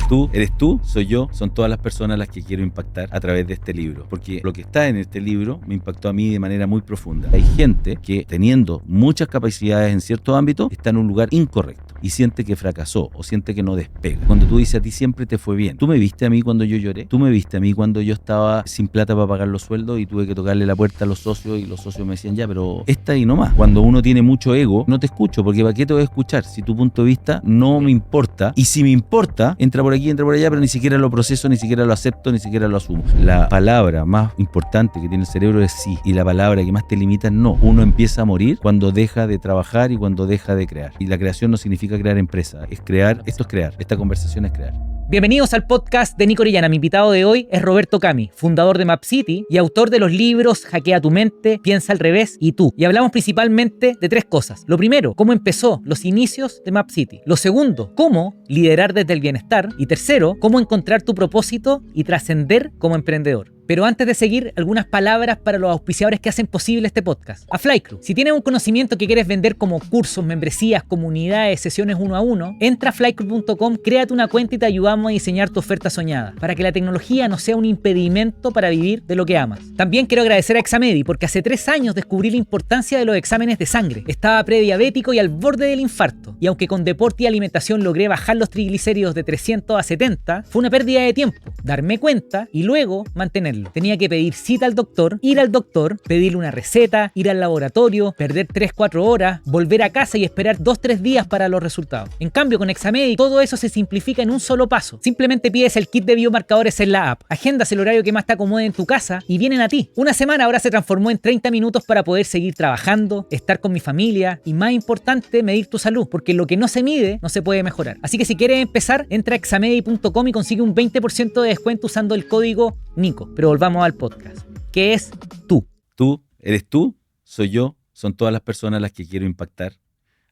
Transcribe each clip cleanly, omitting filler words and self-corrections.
Tú eres tú, soy yo, son todas las personas a las que quiero impactar a través de este libro. Porque lo que está en este libro me impactó a mí de manera muy profunda. Hay gente que, teniendo muchas capacidades en ciertos ámbitos, está en un lugar incorrecto y siente que fracasó o siente que no despega. Cuando tú dices a ti siempre te fue bien. Tú me viste a mí cuando yo lloré. Tú me viste a mí cuando yo estaba sin plata para pagar los sueldos y tuve que tocarle la puerta a los socios y los socios me decían ya, pero esta ahí nomás. Cuando uno tiene mucho ego, no te escucho porque ¿para qué te voy a escuchar? Si tu punto de vista no me importa y si me importa, entra por aquí, entra por allá, pero ni siquiera lo proceso, ni siquiera lo acepto, ni siquiera lo asumo. La palabra más importante que tiene el cerebro es sí y la palabra que más te limita es no. Uno empieza a morir cuando deja de trabajar y cuando deja de crear. Y la creación no significa crear empresa, es crear, esto es crear, esta conversación es crear. Bienvenidos al podcast de Nico Orellana. Mi invitado de hoy es Roberto Cami, fundador de MapCity y autor de los libros Hackea tu mente, Piensa al revés y Tú. Y hablamos principalmente de tres cosas. Lo primero, cómo empezó los inicios de MapCity. Lo segundo, cómo liderar desde el bienestar. Y tercero, cómo encontrar tu propósito y trascender como emprendedor. Pero antes de seguir, algunas palabras para los auspiciadores que hacen posible este podcast. A Flycrew. Si tienes un conocimiento que quieres vender como cursos, membresías, comunidades, sesiones 1 a 1, entra a flycrew.com, créate una cuenta y te ayudamos a diseñar tu oferta soñada, para que la tecnología no sea un impedimento para vivir de lo que amas. También quiero agradecer a Examedi, porque hace 3 años descubrí la importancia de los exámenes de sangre. Estaba prediabético y al borde del infarto. Y aunque con deporte y alimentación logré bajar los triglicéridos de 300 a 70, fue una pérdida de tiempo. Darme cuenta y luego mantenerlo. Tenía que pedir cita al doctor, ir al doctor, pedirle una receta, ir al laboratorio, perder 3-4 horas, volver a casa y esperar 2-3 días para los resultados. En cambio, con Examedi, todo eso se simplifica en un solo paso. Simplemente pides el kit de biomarcadores en la app, agendas el horario que más te acomode en tu casa y vienen a ti. Una semana ahora se transformó en 30 minutos para poder seguir trabajando, estar con mi familia y, más importante, medir tu salud, porque lo que no se mide no se puede mejorar. Así que si quieres empezar, entra a examedi.com y consigue un 20% de descuento usando el código NICO. Pero volvamos al podcast. ¿Qué es tú? Tú eres tú, soy yo, son todas las personas a las que quiero impactar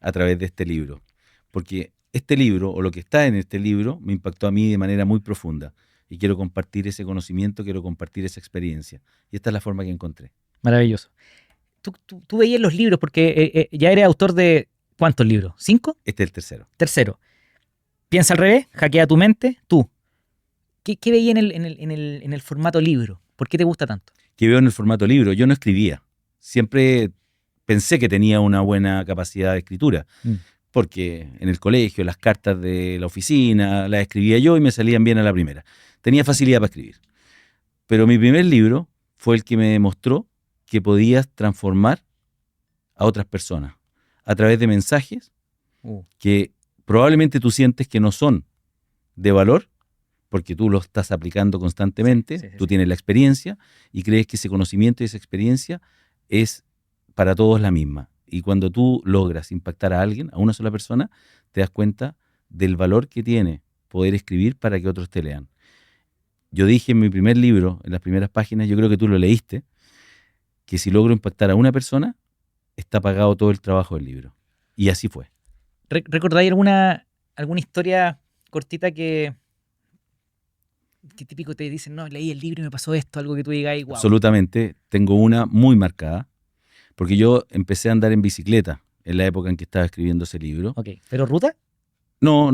a través de este libro. Porque este libro, o lo que está en este libro, me impactó a mí de manera muy profunda. Y quiero compartir ese conocimiento, quiero compartir esa experiencia. Y esta es la forma que encontré. Maravilloso. Tú veías los libros porque ya eres autor de ¿cuántos libros? ¿5? Este es el tercero. Tercero. Piensa al revés, hackea tu mente, tú. ¿Qué veías en el formato libro? ¿Por qué te gusta tanto? Que veo en el formato libro. Yo no escribía. Siempre pensé que tenía una buena capacidad de escritura. Porque en el colegio, las cartas de la oficina, las escribía yo y me salían bien a la primera. Tenía facilidad para escribir. Pero mi primer libro fue el que me demostró que podías transformar a otras personas a través de mensajes que probablemente tú sientes que no son de valor, porque tú lo estás aplicando constantemente, sí. Tú tienes la experiencia y crees que ese conocimiento y esa experiencia es para todos la misma. Y cuando tú logras impactar a alguien, a una sola persona, te das cuenta del valor que tiene poder escribir para que otros te lean. Yo dije en mi primer libro, en las primeras páginas, yo creo que tú lo leíste, que si logro impactar a una persona, está pagado todo el trabajo del libro. Y así fue. ¿Recordáis alguna historia cortita que típico te dicen, no, leí el libro y me pasó esto, algo que tú digas, wow? Absolutamente, tengo una muy marcada, porque yo empecé a andar en bicicleta en la época en que estaba escribiendo ese libro. Ok, ¿pero ruta? No,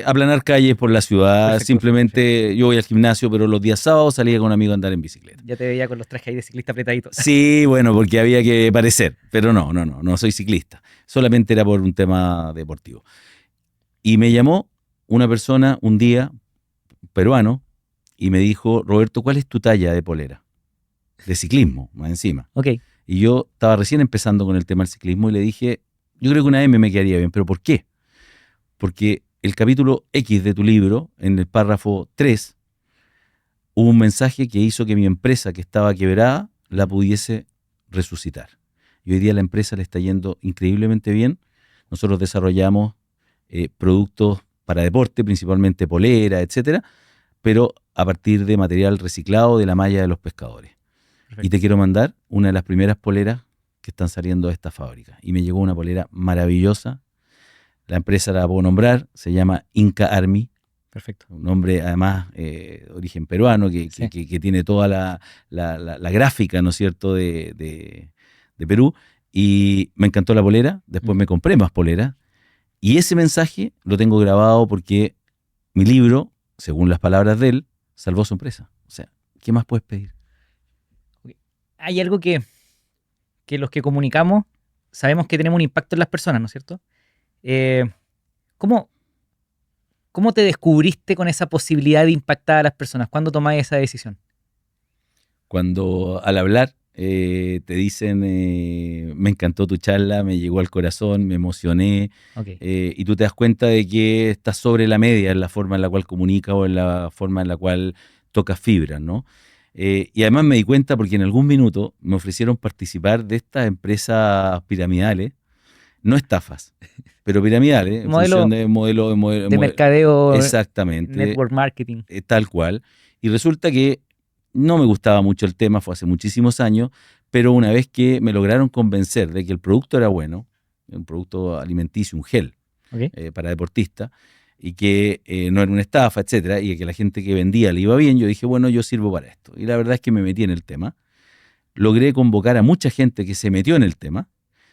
aplanar calles por la ciudad, perfecto, simplemente perfecto. Yo voy al gimnasio, pero los días sábados salía con un amigo a andar en bicicleta. Ya te veía con los trajes ahí de ciclista apretaditos. Sí, bueno, porque había que parecer, pero no soy ciclista, solamente era por un tema deportivo. Y me llamó una persona un día, peruano, y me dijo, Roberto, ¿cuál es tu talla de polera? De ciclismo, más encima. Okay. Y yo estaba recién empezando con el tema del ciclismo y le dije, yo creo que una M me quedaría bien, ¿pero por qué? Porque el capítulo X de tu libro, en el párrafo 3, hubo un mensaje que hizo que mi empresa, que estaba quebrada, la pudiese resucitar. Y hoy día la empresa le está yendo increíblemente bien. Nosotros desarrollamos productos para deporte, principalmente polera, etcétera, pero a partir de material reciclado de la malla de los pescadores. Perfecto. Y te quiero mandar una de las primeras poleras que están saliendo de esta fábrica. Y me llegó una polera maravillosa. La empresa la puedo nombrar, se llama Inca Army. Perfecto. Un nombre además de origen peruano que tiene toda la gráfica, ¿no es cierto?, de Perú. Y me encantó la polera, después me compré más poleras. Y ese mensaje lo tengo grabado porque mi libro según las palabras de él, salvó su empresa. O sea, ¿qué más puedes pedir? Hay algo que los que comunicamos sabemos que tenemos un impacto en las personas, ¿no es cierto? Eh, ¿cómo, ¿Cómo te descubriste con esa posibilidad de impactar a las personas? ¿Cuándo tomaste esa decisión? Cuando al hablar te dicen, me encantó tu charla, me llegó al corazón, me emocioné, Ok. y tú te das cuenta de que estás sobre la media en la forma en la cual comunica o en la forma en la cual tocas fibras, ¿no? Y además me di cuenta porque en algún minuto me ofrecieron participar de estas empresas piramidales, no estafas, pero piramidales, en función Modelo de de mercadeo, exactamente, network marketing. tal cual. Y resulta que no me gustaba mucho el tema, fue hace muchísimos años, pero una vez que me lograron convencer de que el producto era bueno, un producto alimenticio, un gel Ok. para deportistas, y que no era una estafa, etcétera, y que la gente que vendía le iba bien, yo dije, bueno, yo sirvo para esto. Y la verdad es que me metí en el tema, logré convocar a mucha gente que se metió en el tema,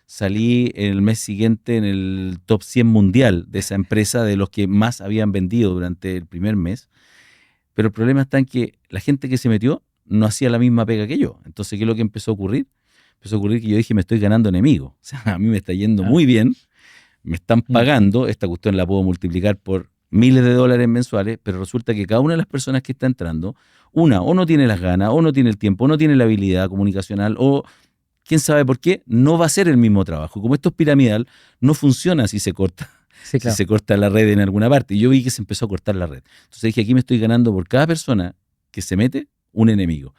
salí el mes siguiente en el top 100 mundial de esa empresa, de los que más habían vendido durante el primer mes, pero el problema está en que la gente que se metió no hacía la misma pega que yo. Entonces, ¿qué es lo que empezó a ocurrir? Empezó a ocurrir que yo dije, me estoy ganando enemigos. O sea, a mí me está yendo Ah. muy bien, me están Mm. pagando, esta cuestión la puedo multiplicar por miles de dólares mensuales, pero resulta que cada una de las personas que está entrando, una, o no tiene las ganas, o no tiene el tiempo, o no tiene la habilidad comunicacional, o quién sabe por qué, no va a hacer el mismo trabajo. Como esto es piramidal, no funciona si se corta. Sí, Si claro. se corta la red en alguna parte. Y yo vi que se empezó a cortar la red. Entonces dije, aquí me estoy ganando por cada persona que se mete un enemigo.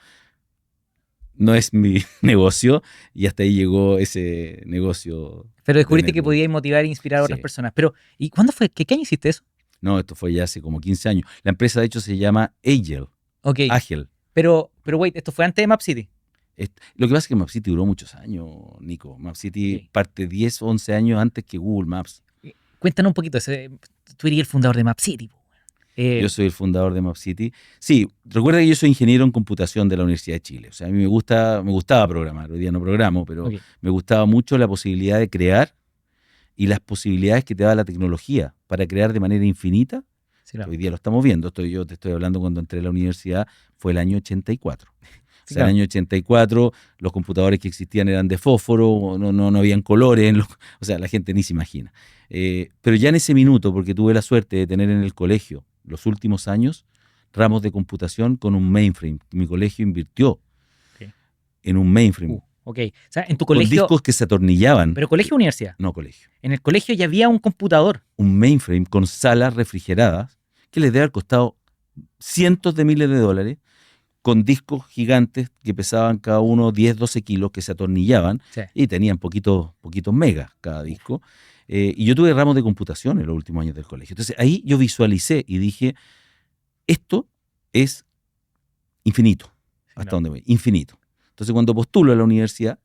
No es mi negocio y hasta ahí llegó ese negocio Pero de descubriste que network. podías motivar e inspirar a otras Sí. personas. Pero, ¿y cuándo fue? ¿Qué año hiciste eso? No, esto fue ya hace como 15 años. La empresa, de hecho, se llama Agile. Ok. Ágil. Pero, wait, esto fue antes de Map City. Lo que pasa es que MapCity duró muchos años, Nico. MapCity Ok. parte 10 o 11 años antes que Google Maps. Cuéntanos un poquito. Tú eres el fundador de Map City. Po. Yo soy el fundador de MapCity. Sí, recuerda que yo soy ingeniero en computación de la Universidad de Chile. O sea, a mí me gustaba programar. Hoy día no programo, pero Ok. me gustaba mucho la posibilidad de crear y las posibilidades que te da la tecnología para crear de manera infinita, Sí, que claro. hoy día lo estamos viendo. Yo te estoy hablando cuando entré a la universidad, fue el año 84. O Sí, sea, el claro. año 84 los computadores que existían eran de fósforo, no habían colores, o sea, la gente ni se imagina. Pero ya en ese minuto, porque tuve la suerte de tener en el colegio los últimos años ramos de computación con un mainframe. Mi colegio invirtió Ok. en un mainframe, Ok. O sea, en tu con colegio, discos que se atornillaban. pero colegio o universidad. No colegio. En el colegio ya había un computador. Un mainframe con salas refrigeradas que les debe haber costado cientos de miles de dólares, con discos gigantes que pesaban cada uno 10, 12 kilos, que se atornillaban Sí. y tenían poquitos megas cada disco. Y yo tuve ramos de computación en los últimos años del colegio. Entonces ahí yo visualicé y dije, esto es infinito. Sí, ¿Hasta claro. dónde voy? Infinito. Entonces cuando postulo a la universidad,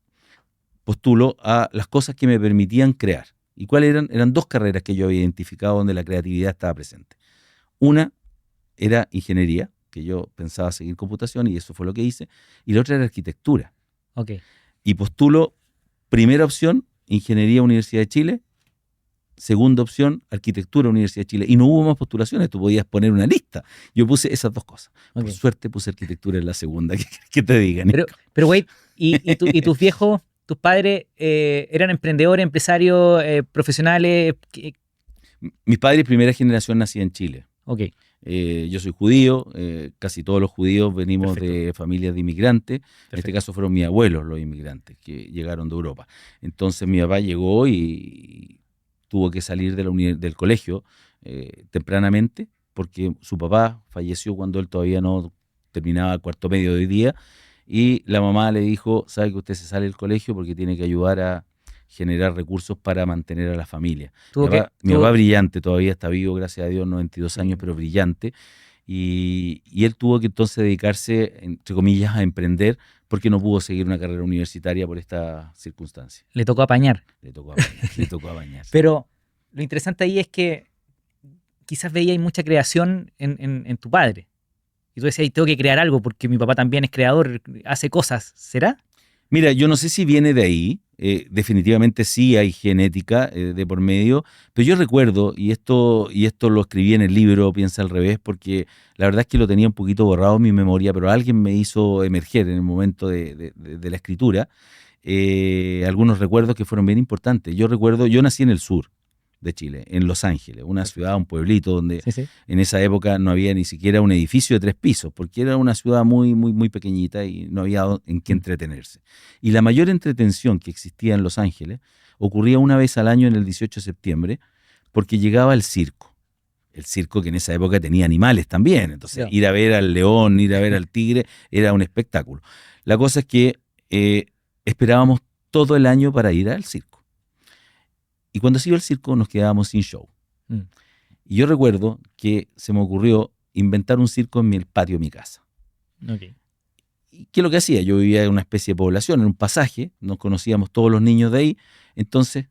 postulo a las cosas que me permitían crear. ¿Y cuáles eran? Eran dos carreras que yo había identificado donde la creatividad estaba presente. Una era ingeniería, que yo pensaba seguir computación y eso fue lo que hice, y la otra era arquitectura. Ok. Y postulo, primera opción, ingeniería Universidad de Chile, segunda opción, arquitectura Universidad de Chile. Y no hubo más postulaciones, tú podías poner una lista. Yo puse esas dos cosas. Ok. Por suerte puse arquitectura en la segunda, que te digan. Pero wait, ¿y tus viejos, tus padres eran emprendedores, empresarios, profesionales? Mis padres, primera generación, nací en Chile. Ok. Yo soy judío, casi todos los judíos venimos Perfecto. de familias de inmigrantes. En este Perfecto. caso fueron mis abuelos los inmigrantes que llegaron de Europa. Entonces mi papá llegó y tuvo que salir del colegio tempranamente porque su papá falleció cuando él todavía no terminaba el cuarto medio de hoy día, y la mamá le dijo, sabe que usted se sale del colegio porque tiene que ayudar a generar recursos para mantener a la familia. Mi papá brillante, todavía está vivo, gracias a Dios, 92 años, pero brillante. Y él tuvo que entonces dedicarse, entre comillas, a emprender porque no pudo seguir una carrera universitaria por esta circunstancia. Le tocó apañar. Le tocó apañar, le tocó apañar. Pero lo interesante ahí es que quizás veía mucha creación en tu padre. Y tú decías, tengo que crear algo porque mi papá también es creador, hace cosas. ¿Será? Mira, yo no sé si viene de ahí, definitivamente sí hay genética de por medio, pero yo recuerdo, y esto lo escribí en el libro Piensa al revés, porque la verdad es que lo tenía un poquito borrado en mi memoria, pero alguien me hizo emerger en el momento de la escritura algunos recuerdos que fueron bien importantes. Yo recuerdo, yo nací en el sur de Chile, en Los Ángeles, una ciudad, un pueblito donde Sí, sí. en esa época no había ni siquiera un edificio de 3 pisos, porque era una ciudad muy, muy, muy pequeñita y no había en qué entretenerse. Y la mayor entretención que existía en Los Ángeles ocurría una vez al año en el 18 de septiembre, porque llegaba el circo. El circo que en esa época tenía animales también. Entonces, Ya. ir a ver al león, ir a ver al tigre, era un espectáculo. La cosa es que esperábamos todo el año para ir al circo. Y cuando se iba al circo nos quedábamos sin show. Mm. Y yo recuerdo que se me ocurrió inventar un circo en el patio de mi casa. Ok. ¿Y qué es lo que hacía? Yo vivía en una especie de población, en un pasaje, nos conocíamos todos los niños de ahí, entonces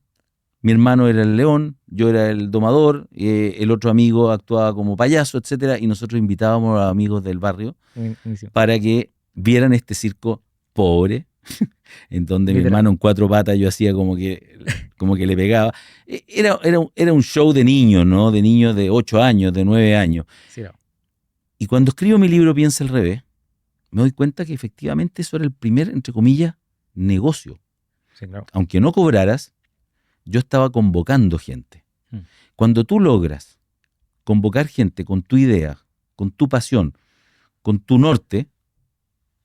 mi hermano era el león, yo era el domador, el otro amigo actuaba como payaso, etcétera, y nosotros invitábamos a los amigos del barrio Buenísimo. para que vieran este circo pobre, en donde mi Literal. hermano en 4 patas yo hacía como que le pegaba. Era un show de niños, ¿no? De niños de 8 años, de 9 años. Sí, no. Y cuando escribo mi libro Piensa al revés, me doy cuenta que efectivamente eso era el primer, entre comillas, negocio. Sí, claro. Aunque no cobraras, yo estaba convocando gente. Mm. Cuando tú logras convocar gente con tu idea, con tu pasión, con tu norte,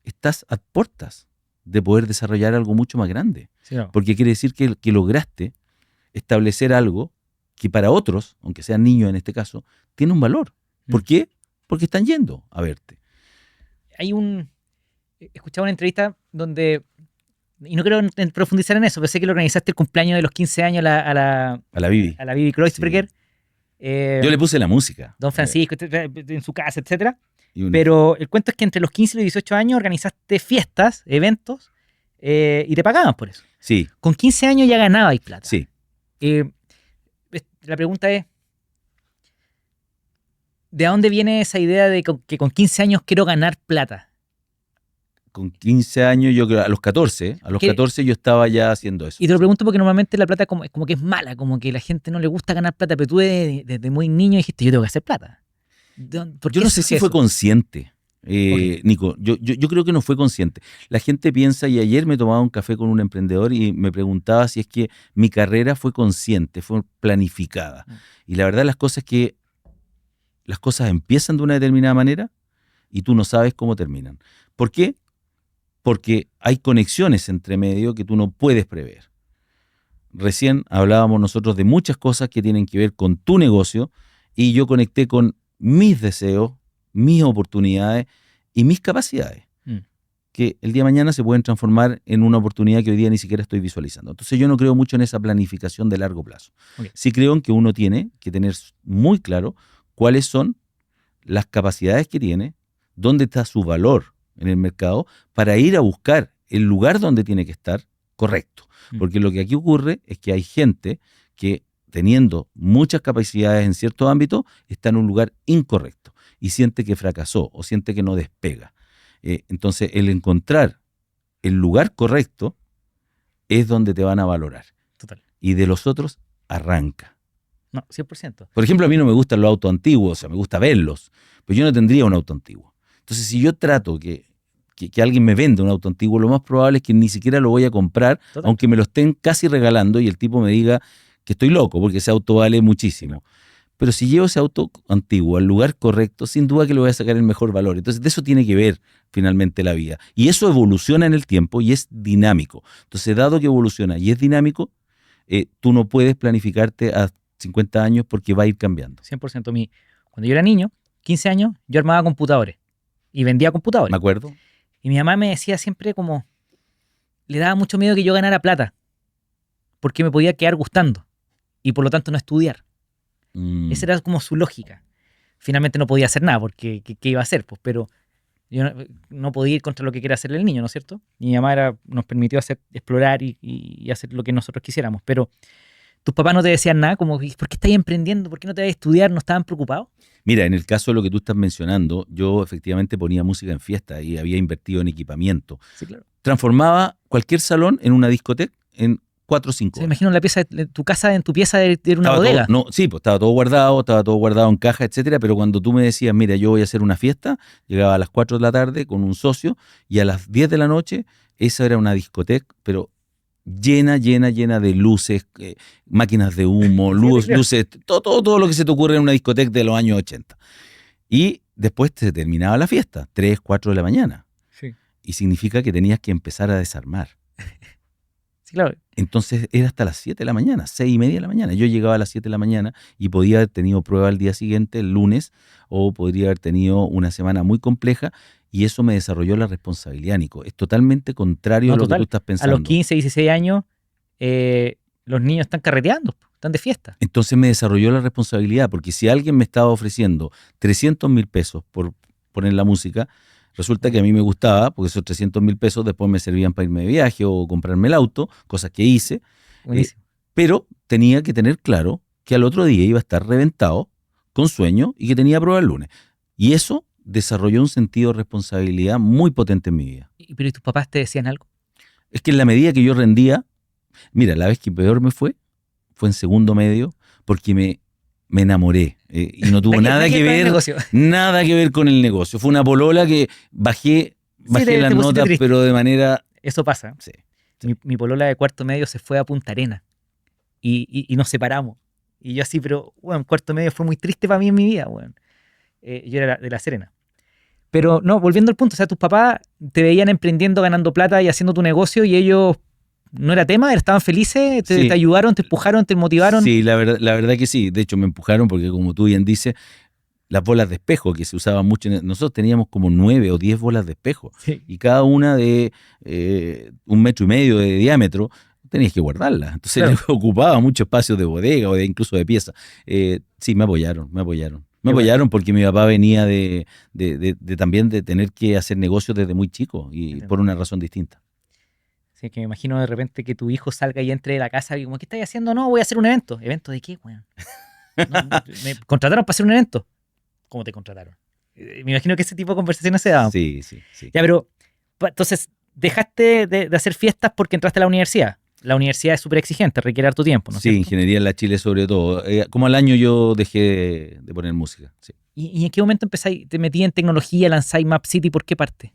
estás a puertas de poder desarrollar algo mucho más grande. Sí, no. Porque quiere decir que lograste establecer algo que para otros, aunque sean niños en este caso, tiene un valor. ¿Por Mm. qué? Porque están yendo a verte. Escuchaba una entrevista donde, y no quiero profundizar en eso, pero sé que lo organizaste el cumpleaños de los 15 años A la Bibi. a la Bibi Kreuzberger, Yo le puse la música. Don Francisco, en su casa, etcétera. Y Pero el cuento es que entre los 15 y los 18 años organizaste fiestas, eventos, y te pagaban por eso. Sí, Con 15 años ya ganabais plata. sí. La pregunta es, ¿de dónde viene esa idea de que con 15 años quiero ganar plata? Con 15 años, yo creo, a los 14 yo estaba ya haciendo eso. Y te lo pregunto porque normalmente la plata es como que es mala, como que a la gente no le gusta ganar plata, pero tú desde muy niño dijiste, yo tengo que hacer plata. Yo no sé si fue consciente, Nico. Yo creo que no fue consciente. La gente piensa, y ayer me tomaba un café con un emprendedor y me preguntaba si es que mi carrera fue consciente, fue planificada. Y la verdad las cosas es que las cosas empiezan de una determinada manera y tú no sabes cómo terminan. ¿Por qué? Porque hay conexiones entre medio que tú no puedes prever. Recién hablábamos nosotros de muchas cosas que tienen que ver con tu negocio y yo conecté con mis deseos, mis oportunidades y mis capacidades, que el día de mañana se pueden transformar en una oportunidad que hoy día ni siquiera estoy visualizando. Entonces yo no creo mucho en esa planificación de largo plazo. Okay. Sí creo en que uno tiene que tener muy claro cuáles son las capacidades que tiene, dónde está su valor en el mercado, para ir a buscar el lugar donde tiene que estar correcto. Porque lo que aquí ocurre es que hay gente que, teniendo muchas capacidades en ciertos ámbitos, está en un lugar incorrecto y siente que fracasó o siente que no despega. Entonces, el encontrar el lugar correcto es donde te van a valorar. Total. Y de los otros, arranca. No, 100%. Por ejemplo, a mí no me gustan los autos antiguos, o sea, me gusta verlos, pero yo no tendría un auto antiguo. Entonces, si yo trato que alguien me venda un auto antiguo, lo más probable es que ni siquiera lo voy a comprar, Total. aunque me lo estén casi regalando y el tipo me diga que estoy loco, porque ese auto vale muchísimo. Pero si llevo ese auto antiguo al lugar correcto, sin duda que le voy a sacar el mejor valor. Entonces, de eso tiene que ver finalmente la vida. Y eso evoluciona en el tiempo y es dinámico. Entonces, dado que evoluciona y es dinámico, tú no puedes planificarte a 50 años porque va a ir cambiando. 100%. Cuando yo era niño, 15 años, yo armaba computadores y vendía computadores. ¿Me acuerdo? Y mi mamá me decía siempre como, le daba mucho miedo que yo ganara plata, porque me podía quedar gustando y por lo tanto no estudiar. Esa era como su lógica. Finalmente no podía hacer nada, porque ¿qué iba a hacer? Pues, pero yo no podía ir contra lo que quiera hacer el niño, ¿no es cierto? Y mi mamá nos permitió explorar y hacer lo que nosotros quisiéramos. Pero ¿Tus papás no te decían nada? Como, ¿por qué estás emprendiendo? ¿Por qué no te vas a estudiar? ¿No estaban preocupados? Mira, en el caso de lo que tú estás mencionando, yo efectivamente ponía música en fiesta y había invertido en equipamiento. Sí, claro. Transformaba cualquier salón en una discoteca en 4 o 5 Se horas. imagino tu casa, en tu pieza de una Estaba bodega. todo, no, sí, pues estaba todo guardado en caja, etcétera, pero cuando tú me decías, mira, yo voy a hacer una fiesta, llegaba a las 4 de la tarde con un socio y a las 10 de la noche, esa era una discoteca, pero llena de luces, máquinas de humo, luces, todo lo que se te ocurre en una discoteca de los años 80. Y después se terminaba la fiesta, 3, 4 de la mañana. Sí. Y significa que tenías que empezar a desarmar. Sí, claro. Entonces era hasta las 7 de la mañana, 6:30 de la mañana. Yo llegaba a las 7 de la mañana y podía haber tenido prueba el día siguiente, el lunes, o podría haber tenido una semana muy compleja, y eso me desarrolló la responsabilidad, Nico. Es totalmente contrario a lo que tú estás A pensando. los 15, 16 años, los niños están carreteando, están de fiesta. Entonces me desarrolló la responsabilidad, porque si alguien me estaba ofreciendo 300.000 pesos por poner la música, resulta que a mí me gustaba, porque esos 300.000 pesos después me servían para irme de viaje o comprarme el auto, cosas que hice. Buenísimo. Pero tenía que tener claro que al otro día iba a estar reventado, con sueño, y que tenía prueba el lunes. Y eso desarrolló un sentido de responsabilidad muy potente en mi vida. ¿Pero tus papás te decían algo? Es que en la medida que yo rendía, mira, la vez que peor me fue en segundo medio, porque me enamoré y no tuvo nada que ver con el negocio. Fue una polola que bajé las notas, pero de manera... Eso pasa. Sí. Mi polola de cuarto medio se fue a Punta Arenas y nos separamos. Y yo así, pero bueno, cuarto medio fue muy triste para mí en mi vida. Bueno. Yo era de La Serena. Pero no, volviendo al punto, o sea, tus papás te veían emprendiendo, ganando plata y haciendo tu negocio, y ellos no era tema, estaban felices, te ayudaron, te empujaron, te motivaron. Sí, la verdad que sí. De hecho, me empujaron porque, como tú bien dices, las bolas de espejo que se usaban mucho. Nosotros teníamos como 9 o 10 bolas de espejo, sí, y cada una de 1,5 metros de diámetro, tenías que guardarla. Entonces, claro, ocupaba mucho espacio de bodega o incluso de pieza. Sí, me apoyaron. Me apoyaron porque mi papá venía también de tener que hacer negocios desde muy chico y por una razón distinta. Sí, que me imagino de repente que tu hijo salga y entre de la casa y como, ¿qué estás haciendo? No, voy a hacer un evento. ¿Evento de qué, weón? No, me contrataron para hacer un evento. ¿Cómo te contrataron? Me imagino que ese tipo de conversaciones se daban. Sí. Ya, pero entonces dejaste de hacer fiestas porque entraste a la universidad. La universidad es súper exigente, requiere harto tiempo, ¿no? Sí, ¿cierto? Ingeniería en la Chile sobre todo. Como al año yo dejé de poner música. Sí. ¿Y en qué momento te metí en tecnología, lanzáis Map City? ¿Por qué parte?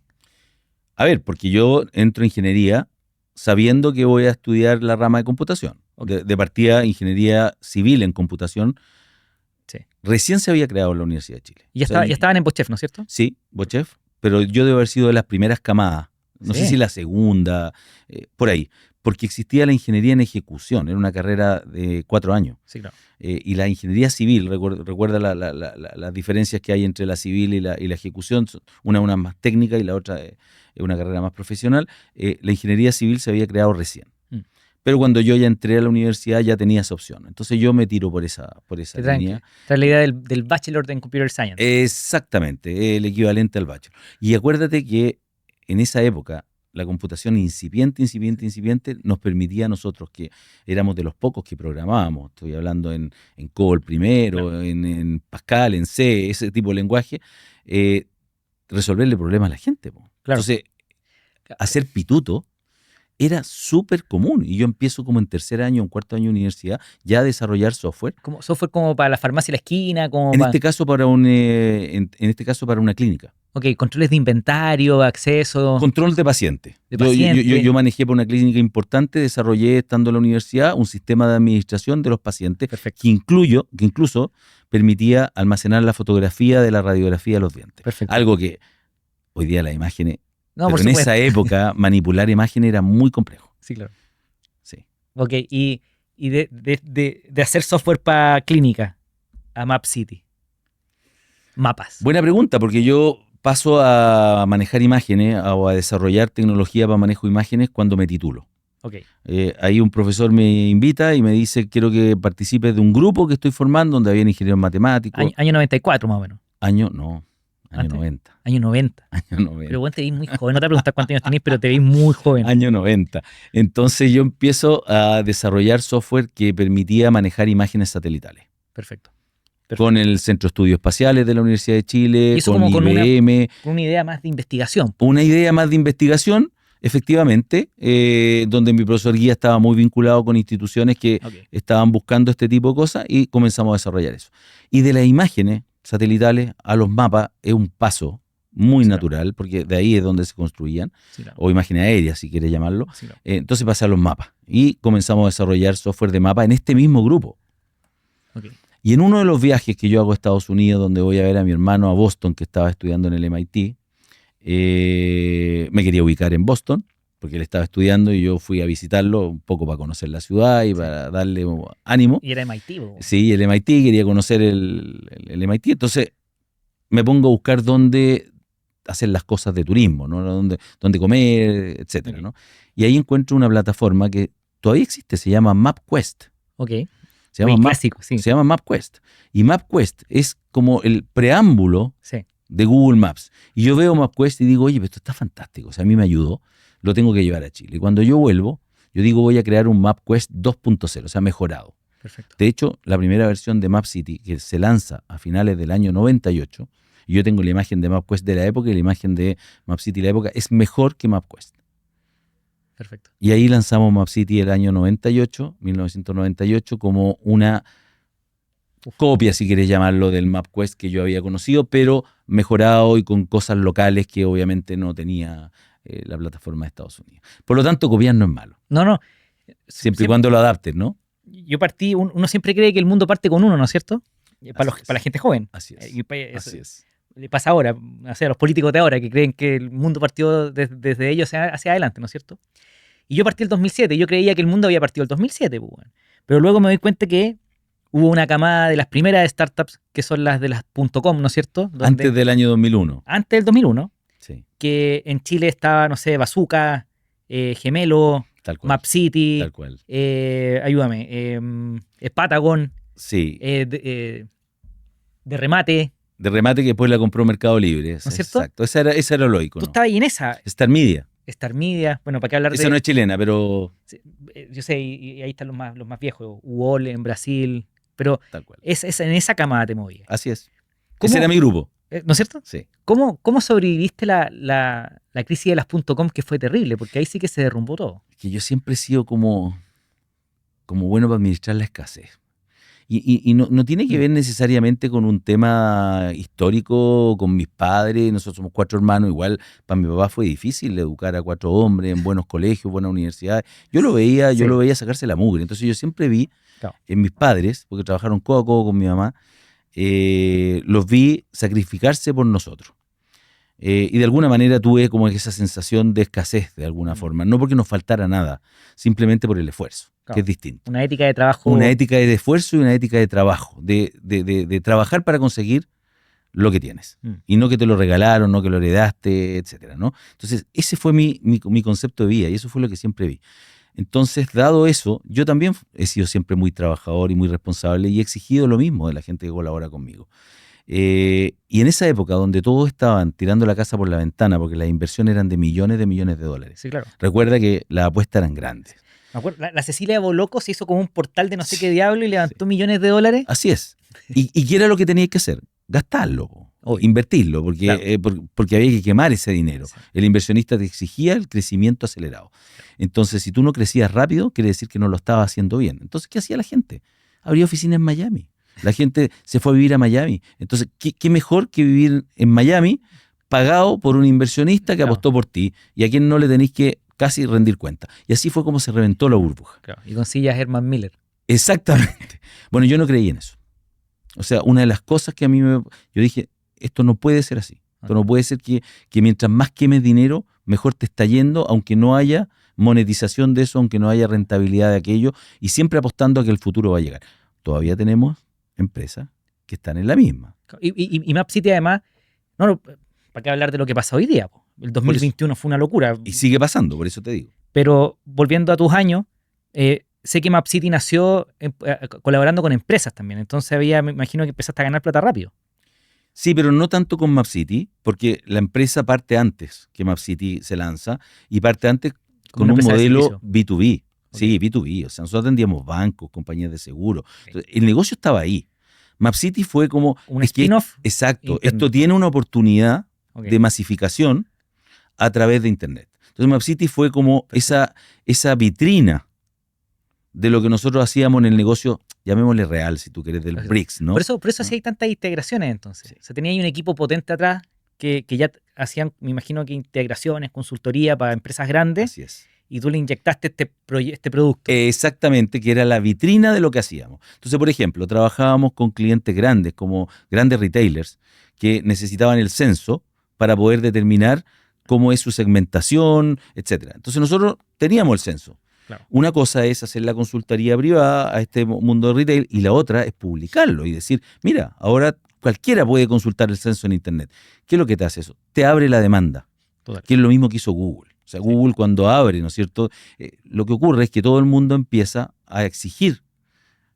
A ver, porque yo entro en ingeniería sabiendo que voy a estudiar la rama de computación. Okay. De partida, ingeniería civil en computación. Sí. Recién se había creado en la Universidad de Chile. Y ya estaban en Bochef, ¿no es cierto? Sí, Bochef, pero yo debo haber sido de las primeras camadas. No sé si la segunda, por ahí. Porque existía la ingeniería en ejecución, era una carrera de 4 años. Sí, claro. Y la ingeniería civil, recuerda las diferencias que hay entre la civil y la ejecución, una más técnica y la otra es una carrera más profesional. La ingeniería civil se había creado recién. Pero cuando yo ya entré a la universidad ya tenía esa opción. Entonces yo me tiro por esa línea. Esta es la idea del Bachelor en Computer Science. Exactamente, el equivalente al Bachelor. Y acuérdate que en esa época la computación incipiente, nos permitía a nosotros, que éramos de los pocos que programábamos, estoy hablando en COBOL primero, claro, en Pascal, en C, ese tipo de lenguaje, resolverle problemas a la gente. Claro. Entonces, hacer pituto era súper común, y yo empiezo como en tercer año, en cuarto año de universidad, ya a desarrollar software. ¿Como software como para la farmacia y la esquina? Este caso para en este caso para una clínica. Ok, controles de inventario, acceso. Control de paciente. Yo manejé para una clínica importante, desarrollé, estando en la universidad, un sistema de administración de los pacientes. Perfecto. que incluso permitía almacenar la fotografía de la radiografía de los dientes. Perfecto. Algo que hoy día las imágenes, pero en esa época manipular imágenes era muy complejo. Sí, claro. Sí. Ok, y de hacer software para clínica a Map City. Mapas. Buena pregunta, porque yo paso a manejar imágenes o a desarrollar tecnología para manejo de imágenes cuando me titulo. Okay. Ahí un profesor me invita y me dice, quiero que participes de un grupo que estoy formando donde había ingenieros matemáticos. Año 94 más o menos. Año Antes. 90. Año 90. Año 90. Pero bueno, te veis muy joven. No te voy a preguntar cuántos años tenés, pero te veis muy joven. Año 90. Entonces yo empiezo a desarrollar software que permitía manejar imágenes satelitales. Perfecto. Con el Centro de Estudios Espaciales de la Universidad de Y Chile, eso con como con IBM. Con una idea más de investigación. Una idea más de investigación, efectivamente, donde mi profesor guía estaba muy vinculado con instituciones que Ok. estaban buscando este tipo de cosas y comenzamos a desarrollar eso. Y de las imágenes satelitales a los mapas es un paso muy Sí, natural, porque de ahí es donde se construían, Sí, claro. o imágenes aéreas, si quieres llamarlo. Sí, claro. Entonces pasé a los mapas y comenzamos a desarrollar software de mapa en este mismo grupo. Ok. Y en uno de los viajes que yo hago a Estados Unidos, donde voy a ver a mi hermano a Boston, que estaba estudiando en el MIT, me quería ubicar en Boston, porque él estaba estudiando y yo fui a visitarlo un poco para conocer la ciudad y para darle ánimo. Y era MIT, po. Sí, el MIT, quería conocer el MIT. Entonces me pongo a buscar dónde hacer las cosas de turismo, ¿no? Dónde comer, etcétera, Ok. ¿no? Y ahí encuentro una plataforma que todavía existe, se llama MapQuest. Ok. Se Muy llama, clásico, sí. se llama MapQuest. Y MapQuest es como el preámbulo Sí. de Google Maps. Y yo veo MapQuest y digo, oye, pero esto está fantástico. O sea, a mí me ayudó, lo tengo que llevar a Chile. Y cuando yo vuelvo, yo digo, voy a crear un MapQuest 2.0, o sea, mejorado. Perfecto. De hecho, la primera versión de MapCity, que se lanza a finales del año 98, y yo tengo la imagen de MapQuest de la época y la imagen de MapCity de la época, es mejor que MapQuest. Perfecto. Y ahí lanzamos MapCity el año 98, 1998, como una copia, si quieres llamarlo, del MapQuest que yo había conocido, pero mejorado y con cosas locales que obviamente no tenía la plataforma de Estados Unidos. Por lo tanto, copiar no es malo, No, no. siempre y cuando lo adaptes, ¿no? Yo partí, uno siempre cree que el mundo parte con uno, ¿no es cierto? Para, Así es. para la gente joven. Así es. Y eso Así es. le pasa ahora, o sea, a los políticos de ahora que creen que el mundo partió desde ellos hacia adelante, ¿no es cierto? Y yo partí el 2007, yo creía que el mundo había partido el 2007, pues, bueno. Pero luego me doy cuenta que hubo una camada de las primeras startups, que son las de las .com, ¿no es cierto? Antes del año 2001. Antes del 2001, Sí, que en Chile estaba, no sé, Bazooka, Gemelo, tal cual. MapCity, Tal cual. ayúdame, Patagon, Sí. de remate, De remate que después la compró Mercado Libre. ¿no es cierto? Exacto. Ese era lo Tú icono. estabas ahí en esa, Star Media. Star Media, bueno, ¿para qué hablar Esa de...? no es chilena, pero Sí, yo sé, y ahí están los más viejos, UOL en Brasil, pero tal cual. en esa camada te movías. Así es. ¿Cómo- Ese era mi grupo. ¿No es cierto? Sí. ¿Cómo sobreviviste la crisis de las .com, que fue terrible? Porque ahí sí que se derrumbó todo. Que yo siempre he sido como bueno para administrar la escasez. Y no tiene que ver necesariamente con un tema histórico, con mis padres. Nosotros somos 4 hermanos. Igual para mi papá fue difícil educar a 4 hombres en buenos colegios, buenas universidades. Yo lo veía sacarse la mugre. Entonces yo siempre vi Claro. en mis padres, porque trabajaron codo a codo con mi mamá, los vi sacrificarse por nosotros. Y de alguna manera tuve como esa sensación de escasez, de alguna forma. No porque nos faltara nada, simplemente por el esfuerzo, Claro. que es distinto. Una ética de trabajo. Una ética de esfuerzo y una ética de trabajo, de trabajar para conseguir lo que tienes. Y no que te lo regalaron, no que lo heredaste, etcétera, ¿no? Entonces, ese fue mi concepto de vida y eso fue lo que siempre vi. Entonces, dado eso, yo también he sido siempre muy trabajador y muy responsable y he exigido lo mismo de la gente que colabora conmigo. Y en esa época donde todos estaban tirando la casa por la ventana porque las inversiones eran de millones de dólares. Sí, claro. Recuerda que las apuestas eran grandes. Me acuerdo, la Cecilia Boloco se hizo como un portal de no sé qué diablo y levantó millones de dólares. Así es. ¿Y qué era lo que tenías que hacer? Gastarlo, invertirlo, porque, Claro. porque había que quemar ese dinero. Sí. El inversionista te exigía el crecimiento acelerado. Entonces, si tú no crecías rápido, quiere decir que no lo estabas haciendo bien. Entonces, ¿qué hacía la gente? Abría oficinas en Miami. La gente se fue a vivir a Miami. Entonces, ¿qué mejor que vivir en Miami pagado por un inversionista que Claro. apostó por ti y a quien no le tenéis que casi rendir cuenta? Y así fue como se reventó la burbuja. Claro. Y con sillas Herman Miller. Exactamente. Bueno, yo no creí en eso. O sea, una de las cosas que a mí yo dije, esto no puede ser así. Esto no puede ser que mientras más quemes dinero, mejor te está yendo, aunque no haya monetización de eso, aunque no haya rentabilidad de aquello, y siempre apostando a que el futuro va a llegar. Todavía tenemos empresas que están en la misma. Y MapCity además, ¿para qué hablar de lo que pasa hoy día? Po? El 2021 fue una locura. Y sigue pasando, por eso te digo. Pero volviendo a tus años, sé que MapCity nació colaborando con empresas también. Entonces me imagino que empezaste a ganar plata rápido. Sí, pero no tanto con MapCity, porque la empresa parte antes que MapCity se lanza y parte antes Como con una un empresa de modelo servicio. B2B. Sí, Ok. B2B. O sea, nosotros atendíamos bancos, compañías de seguro. Entonces, el negocio estaba ahí. MapCity fue como, Un es que, spin-off exacto, interno. esto tiene una oportunidad Ok. de masificación a través de Internet. Entonces MapCity fue como esa vitrina de lo que nosotros hacíamos en el negocio, llamémosle real, si tú quieres, del Perfecto. BRICS, ¿no? Por eso ¿No? sí hay tantas integraciones entonces. Sí. O sea, tenía ahí un equipo potente atrás que ya hacían, me imagino que integraciones, consultoría para empresas grandes, Así es. y tú le inyectaste este producto. Exactamente, que era la vitrina de lo que hacíamos. Entonces, por ejemplo, trabajábamos con clientes grandes, como grandes retailers, que necesitaban el censo para poder determinar cómo es su segmentación, etcétera. Entonces nosotros teníamos el censo. Claro. Una cosa es hacer la consultoría privada a este mundo de retail y la otra es publicarlo y decir, mira, ahora cualquiera puede consultar el censo en Internet. ¿Qué es lo que te hace eso? Te abre la demanda, Total. que es lo mismo que hizo Google. O sea, Google cuando abre, ¿no es cierto? Lo que ocurre es que todo el mundo empieza a exigir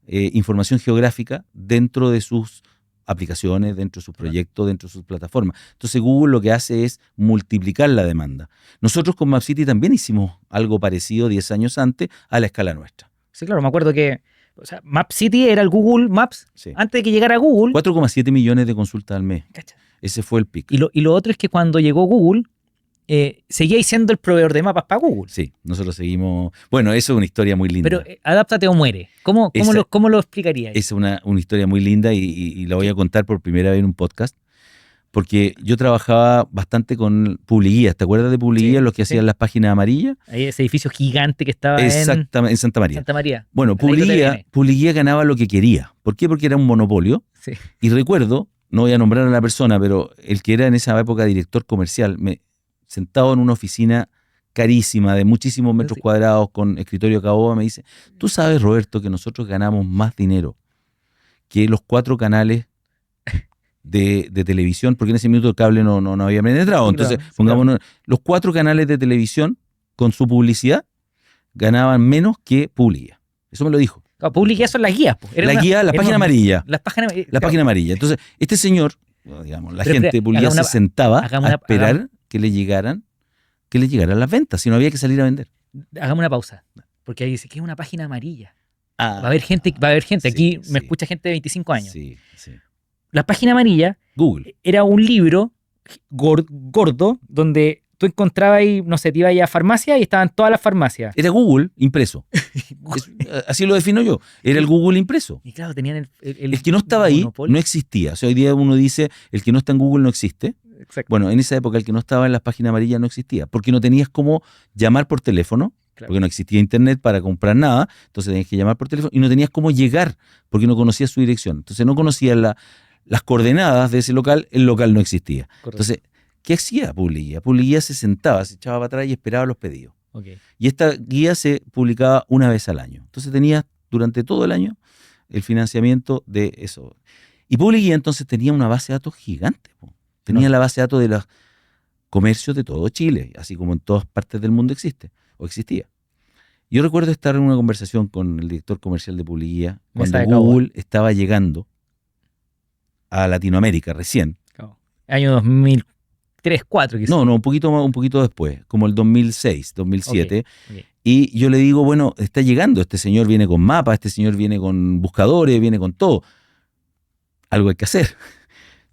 información geográfica dentro de sus aplicaciones, dentro de sus proyectos, dentro de sus plataformas. Entonces Google lo que hace es multiplicar la demanda. Nosotros con MapCity también hicimos algo parecido 10 años antes a la escala nuestra. Sí, claro, me acuerdo que o sea, MapCity era el Google Maps Sí. antes de que llegara Google. 4,7 millones de consultas al mes. Cacha. Ese fue el pic. Y lo otro es que cuando llegó Google, seguíais siendo el proveedor de mapas para Google. Sí, nosotros seguimos... Bueno, eso es una historia muy linda. Pero adáptate o muere. ¿Cómo lo explicarías? Es una historia muy linda y la voy a contar por primera vez en un podcast, porque yo trabajaba bastante con Publiguías. ¿Te acuerdas de Publiguías, Sí, los que sí. hacían las páginas amarillas? Ahí ese edificio gigante que estaba Exactamente, en Santa María. Santa María. Bueno, al ladito de TVN. Publiguía ganaba lo que quería. ¿Por qué? Porque era un monopolio. Sí. Y recuerdo, no voy a nombrar a la persona, pero el que era en esa época director comercial, sentado en una oficina carísima de muchísimos metros Sí. cuadrados con escritorio caoba, me dice, tú sabes, Roberto, que nosotros ganamos más dinero que los 4 canales de televisión, porque en ese minuto el cable no había penetrado. Sí, Entonces, claro, sí, pongámonos, los 4 canales de televisión con su publicidad ganaban menos que Publiguía. Eso me lo dijo. Claro, Publicidad son las guías. Po. La página amarilla. Las páginas La claro. página amarilla. Entonces, este señor, digamos, la Pero gente espera, de Publicidad se sentaba a esperar que le llegaran las ventas, si no había que salir a vender. Hagamos una pausa. Porque ahí dice que es una página amarilla. Ah, Va a haber gente. sí, Aquí me sí. escucha gente de 25 años. Sí, sí. La página amarilla Google. era un libro gordo donde tú encontrabas ahí, no sé, te ibas a farmacia y estaban todas las farmacias. Era Google impreso. Así lo defino yo. Era el Google impreso. Y claro, tenían El que no estaba ahí no existía. O sea, hoy día uno dice, el que no está en Google no existe. Exacto. Bueno, en esa época el que no estaba en las páginas amarillas no existía, porque no tenías cómo llamar por teléfono, Claro. porque no existía internet para comprar nada, entonces tenías que llamar por teléfono, y no tenías cómo llegar, porque no conocías su dirección. Entonces no conocías las coordenadas de ese local, el local no existía. Correcto. Entonces, ¿qué hacía Publiguía? Publiguía se sentaba, se echaba para atrás y esperaba los pedidos. Okay. Y esta guía se publicaba una vez al año. Entonces tenías durante todo el año el financiamiento de eso. Y Publiguía entonces tenía una base de datos gigante. Tenía la base de datos de los comercios de todo Chile, así como en todas partes del mundo existe o existía. Yo recuerdo estar en una conversación con el director comercial de Publiguía cuando Google estaba llegando a Latinoamérica recién. Claro. Año 2003, 2004 quizás. No, un poquito después, como el 2006, 2007. Okay. Y yo le digo, bueno, está llegando, este señor viene con mapas, este señor viene con buscadores, viene con todo. Algo hay que hacer.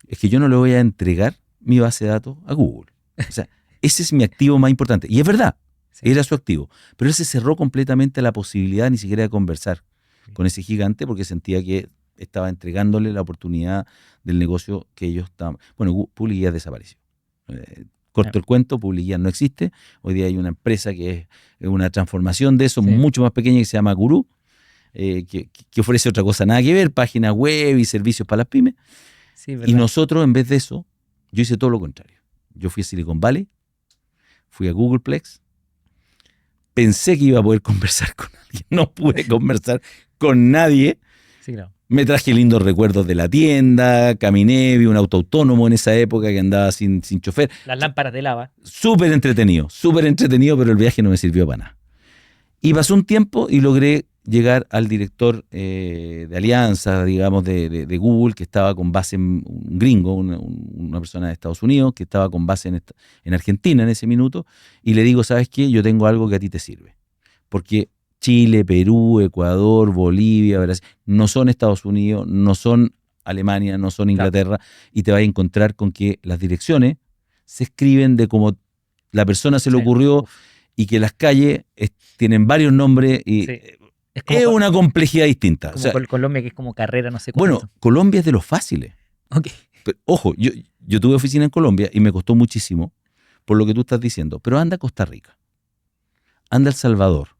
Es que yo no le voy a entregar mi base de datos a Google. O sea, ese es mi activo más importante. Y es verdad, sí. Era su activo. Pero él se cerró completamente a la posibilidad ni siquiera de conversar con ese gigante porque sentía que estaba entregándole la oportunidad del negocio que ellos estaban... Bueno, Publiguía desapareció. Corto el cuento, Publiguía no existe. Hoy día hay una empresa que es una transformación de eso, mucho más pequeña, que se llama Gurú, que ofrece otra cosa nada que ver, páginas web y servicios para las pymes. Sí, y nosotros, en vez de eso, yo hice todo lo contrario. Yo fui a Silicon Valley, fui a Googleplex, pensé que iba a poder conversar con alguien, no pude conversar con nadie. Sí, claro. Me traje lindos recuerdos de la tienda, caminé, vi un auto autónomo en esa época que andaba sin chofer. Las lámparas de lava. Súper entretenido, pero el viaje no me sirvió para nada. Y pasó un tiempo y logré llegar al director de alianza, digamos, de Google, que estaba con base en un gringo, una persona de Estados Unidos, que estaba con base en Argentina en ese minuto, y le digo, ¿sabes qué? Yo tengo algo que a ti te sirve. Porque Chile, Perú, Ecuador, Bolivia, Brasil, no son Estados Unidos, no son Alemania, no son Inglaterra, claro. Y te vas a encontrar con que las direcciones se escriben de como la persona se le ocurrió y que las calles tienen varios nombres y es una complejidad distinta. Como Colombia, que es como carrera, no sé cuánto. Bueno, Colombia es de los fáciles. Okay. Pero, ojo, yo tuve oficina en Colombia y me costó muchísimo por lo que tú estás diciendo, pero anda a Costa Rica, anda a El Salvador,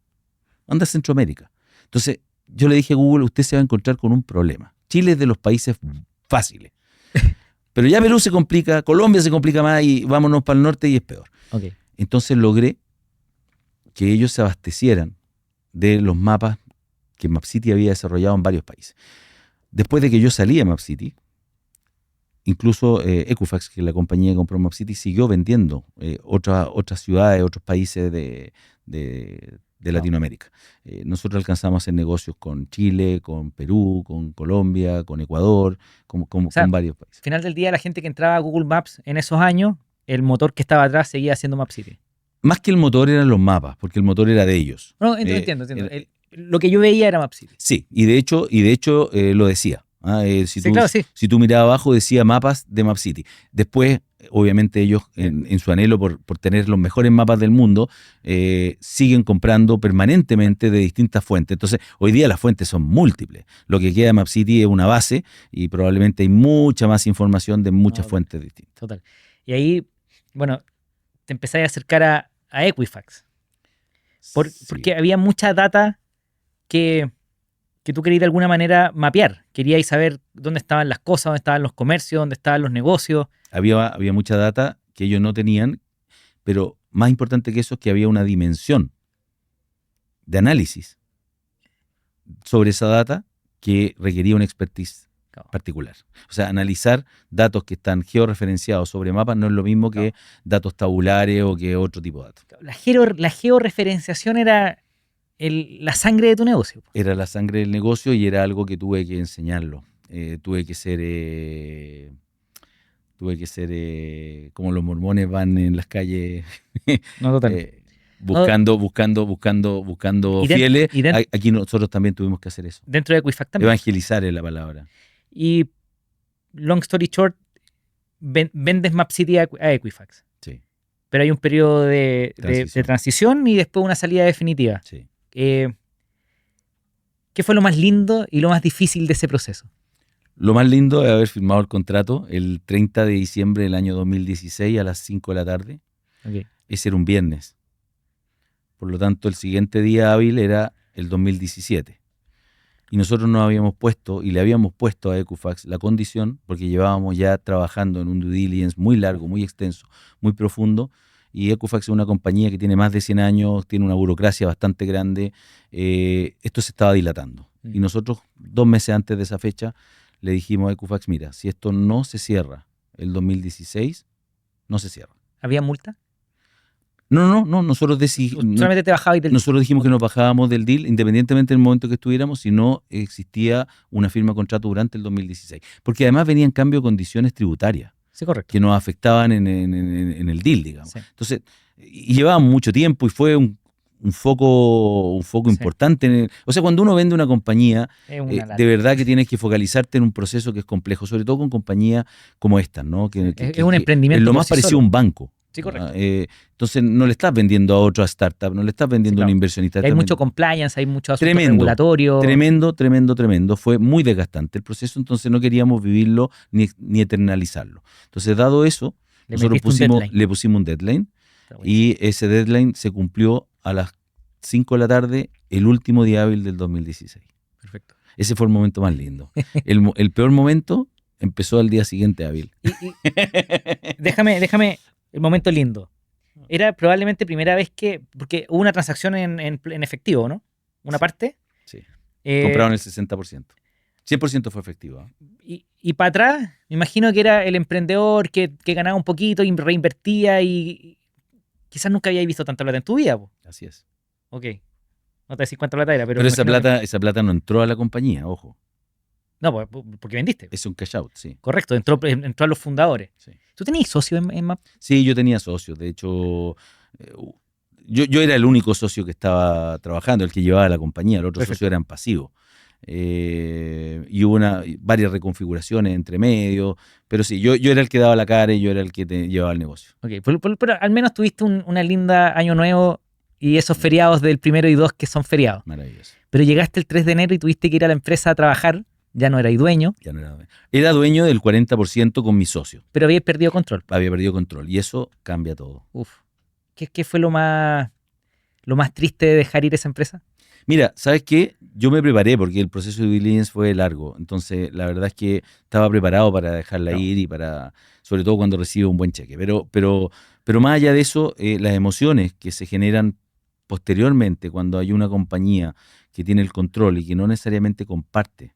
anda a Centroamérica. Entonces, yo le dije a Google, usted se va a encontrar con un problema. Chile es de los países fáciles. Pero ya Perú se complica, Colombia se complica más y vámonos para el norte y es peor. Okay. Entonces logré que ellos se abastecieran de los mapas que MapCity había desarrollado en varios países. Después de que yo salí a MapCity, incluso Equifax, que es la compañía que compró MapCity, siguió vendiendo otras ciudades, otros países de Latinoamérica. Nosotros alcanzamos a hacer negocios con Chile, con Perú, con Colombia, con Ecuador, con varios países. Al final del día, la gente que entraba a Google Maps en esos años, el motor que estaba atrás seguía siendo MapCity. Más que el motor eran los mapas, porque el motor era de ellos. No, entiendo. Lo que yo veía era MapCity. Sí, y de hecho lo decía. Si tú mirabas abajo decía mapas de MapCity. Después, obviamente ellos en su anhelo por tener los mejores mapas del mundo, siguen comprando permanentemente de distintas fuentes. Entonces, hoy día las fuentes son múltiples. Lo que queda de MapCity es una base y probablemente hay mucha más información de muchas fuentes distintas. Total. Y ahí, bueno, te empezáis a acercar a Equifax. Porque había mucha data que tú querías de alguna manera mapear. Queríais saber dónde estaban las cosas, dónde estaban los comercios, dónde estaban los negocios. Había mucha data que ellos no tenían, pero más importante que eso es que había una dimensión de análisis sobre esa data que requería una expertise particular. O sea, analizar datos que están georreferenciados sobre mapas no es lo mismo que datos tabulares o que otro tipo de datos. La georreferenciación era la sangre de tu negocio. Era la sangre del negocio y era algo que tuve que enseñarlo. Tuve que ser como los mormones van en las calles buscando fieles. Aquí nosotros también tuvimos que hacer eso. Dentro de Equifax también. Evangelizar es la palabra. Y long story short, vendes MapCity a Equifax. Sí. Pero hay un periodo de transición y después una salida definitiva. Sí. ¿Qué fue lo más lindo y lo más difícil de ese proceso? Lo más lindo es haber firmado el contrato el 30 de diciembre del año 2016 a las 5 de la tarde. Okay. Ese era un viernes. Por lo tanto, el siguiente día hábil era el 2017. Y nosotros nos habíamos puesto, y le habíamos puesto a Equifax la condición, porque llevábamos ya trabajando en un due diligence muy largo, muy extenso, muy profundo, y Equifax es una compañía que tiene más de 100 años, tiene una burocracia bastante grande, esto se estaba dilatando. Y nosotros, 2 meses antes de esa fecha, le dijimos a Equifax, mira, si esto no se cierra el 2016, no se cierra. ¿Había multa? No, nosotros decidimos. Solamente te bajabas del... Nosotros dijimos que nos bajábamos del deal independientemente del momento que estuviéramos, si no existía una firma de contrato durante el 2016. Porque además venían cambios de condiciones tributarias. Sí, correcto. Que nos afectaban en el deal, digamos. Sí. Entonces, y llevábamos mucho tiempo y fue un foco importante. O sea, cuando uno vende una compañía, de verdad que tienes que focalizarte en un proceso que es complejo, sobre todo con compañías como esta, ¿no? Es un emprendimiento. Es lo más parecido a un banco. Sí, correcto. Entonces no le estás vendiendo a otra startup, no le estás vendiendo a un inversionista. Hay mucho compliance, hay mucho asunto regulatorio. Tremendo. Fue muy desgastante el proceso, entonces no queríamos vivirlo ni eternalizarlo. Entonces, dado eso, nosotros le pusimos un deadline y ese deadline se cumplió a las 5 de la tarde, el último día hábil del 2016. Perfecto. Ese fue el momento más lindo. El peor momento empezó al día siguiente hábil. Déjame el momento lindo. Era probablemente primera vez porque hubo una transacción en efectivo, ¿no? Una parte. Sí. Compraron el 60%. 100% fue efectivo. Y para atrás, me imagino que era el emprendedor que ganaba un poquito y reinvertía y quizás nunca habíais visto tanta plata en tu vida. Así es. Ok. No te decís cuánta plata era, pero... Pero me esa imagino plata no entró a la compañía, ojo. No, porque vendiste. Es un cash out, sí. Correcto, entró a los fundadores. Sí. ¿Tú tenías socio en MAP? Sí, yo tenía socios. De hecho, eh, yo era el único socio que estaba trabajando, el que llevaba la compañía. Los otros Perfecto. socios eran pasivos. Y hubo varias reconfiguraciones entre medio. Pero sí, yo era el que daba la cara y yo era el que llevaba el negocio. Ok, pero al menos tuviste una linda año nuevo y esos feriados del 1 y 2 que son feriados. Maravilloso. Pero llegaste el 3 de enero y tuviste que ir a la empresa a trabajar. Ya no eras dueño, Ya no era dueño. Era dueño del 40% con mi socio. pero habías perdido control. Había perdido control. Y eso cambia todo. Uf. ¿Qué fue lo más triste de dejar ir esa empresa? Mira, ¿sabes qué? Yo me preparé porque el proceso de due diligence fue largo. Entonces, la verdad es que estaba preparado para dejarla ir y sobre todo cuando recibe un buen cheque. Pero más allá de eso, las emociones que se generan posteriormente cuando hay una compañía que tiene el control y que no necesariamente comparte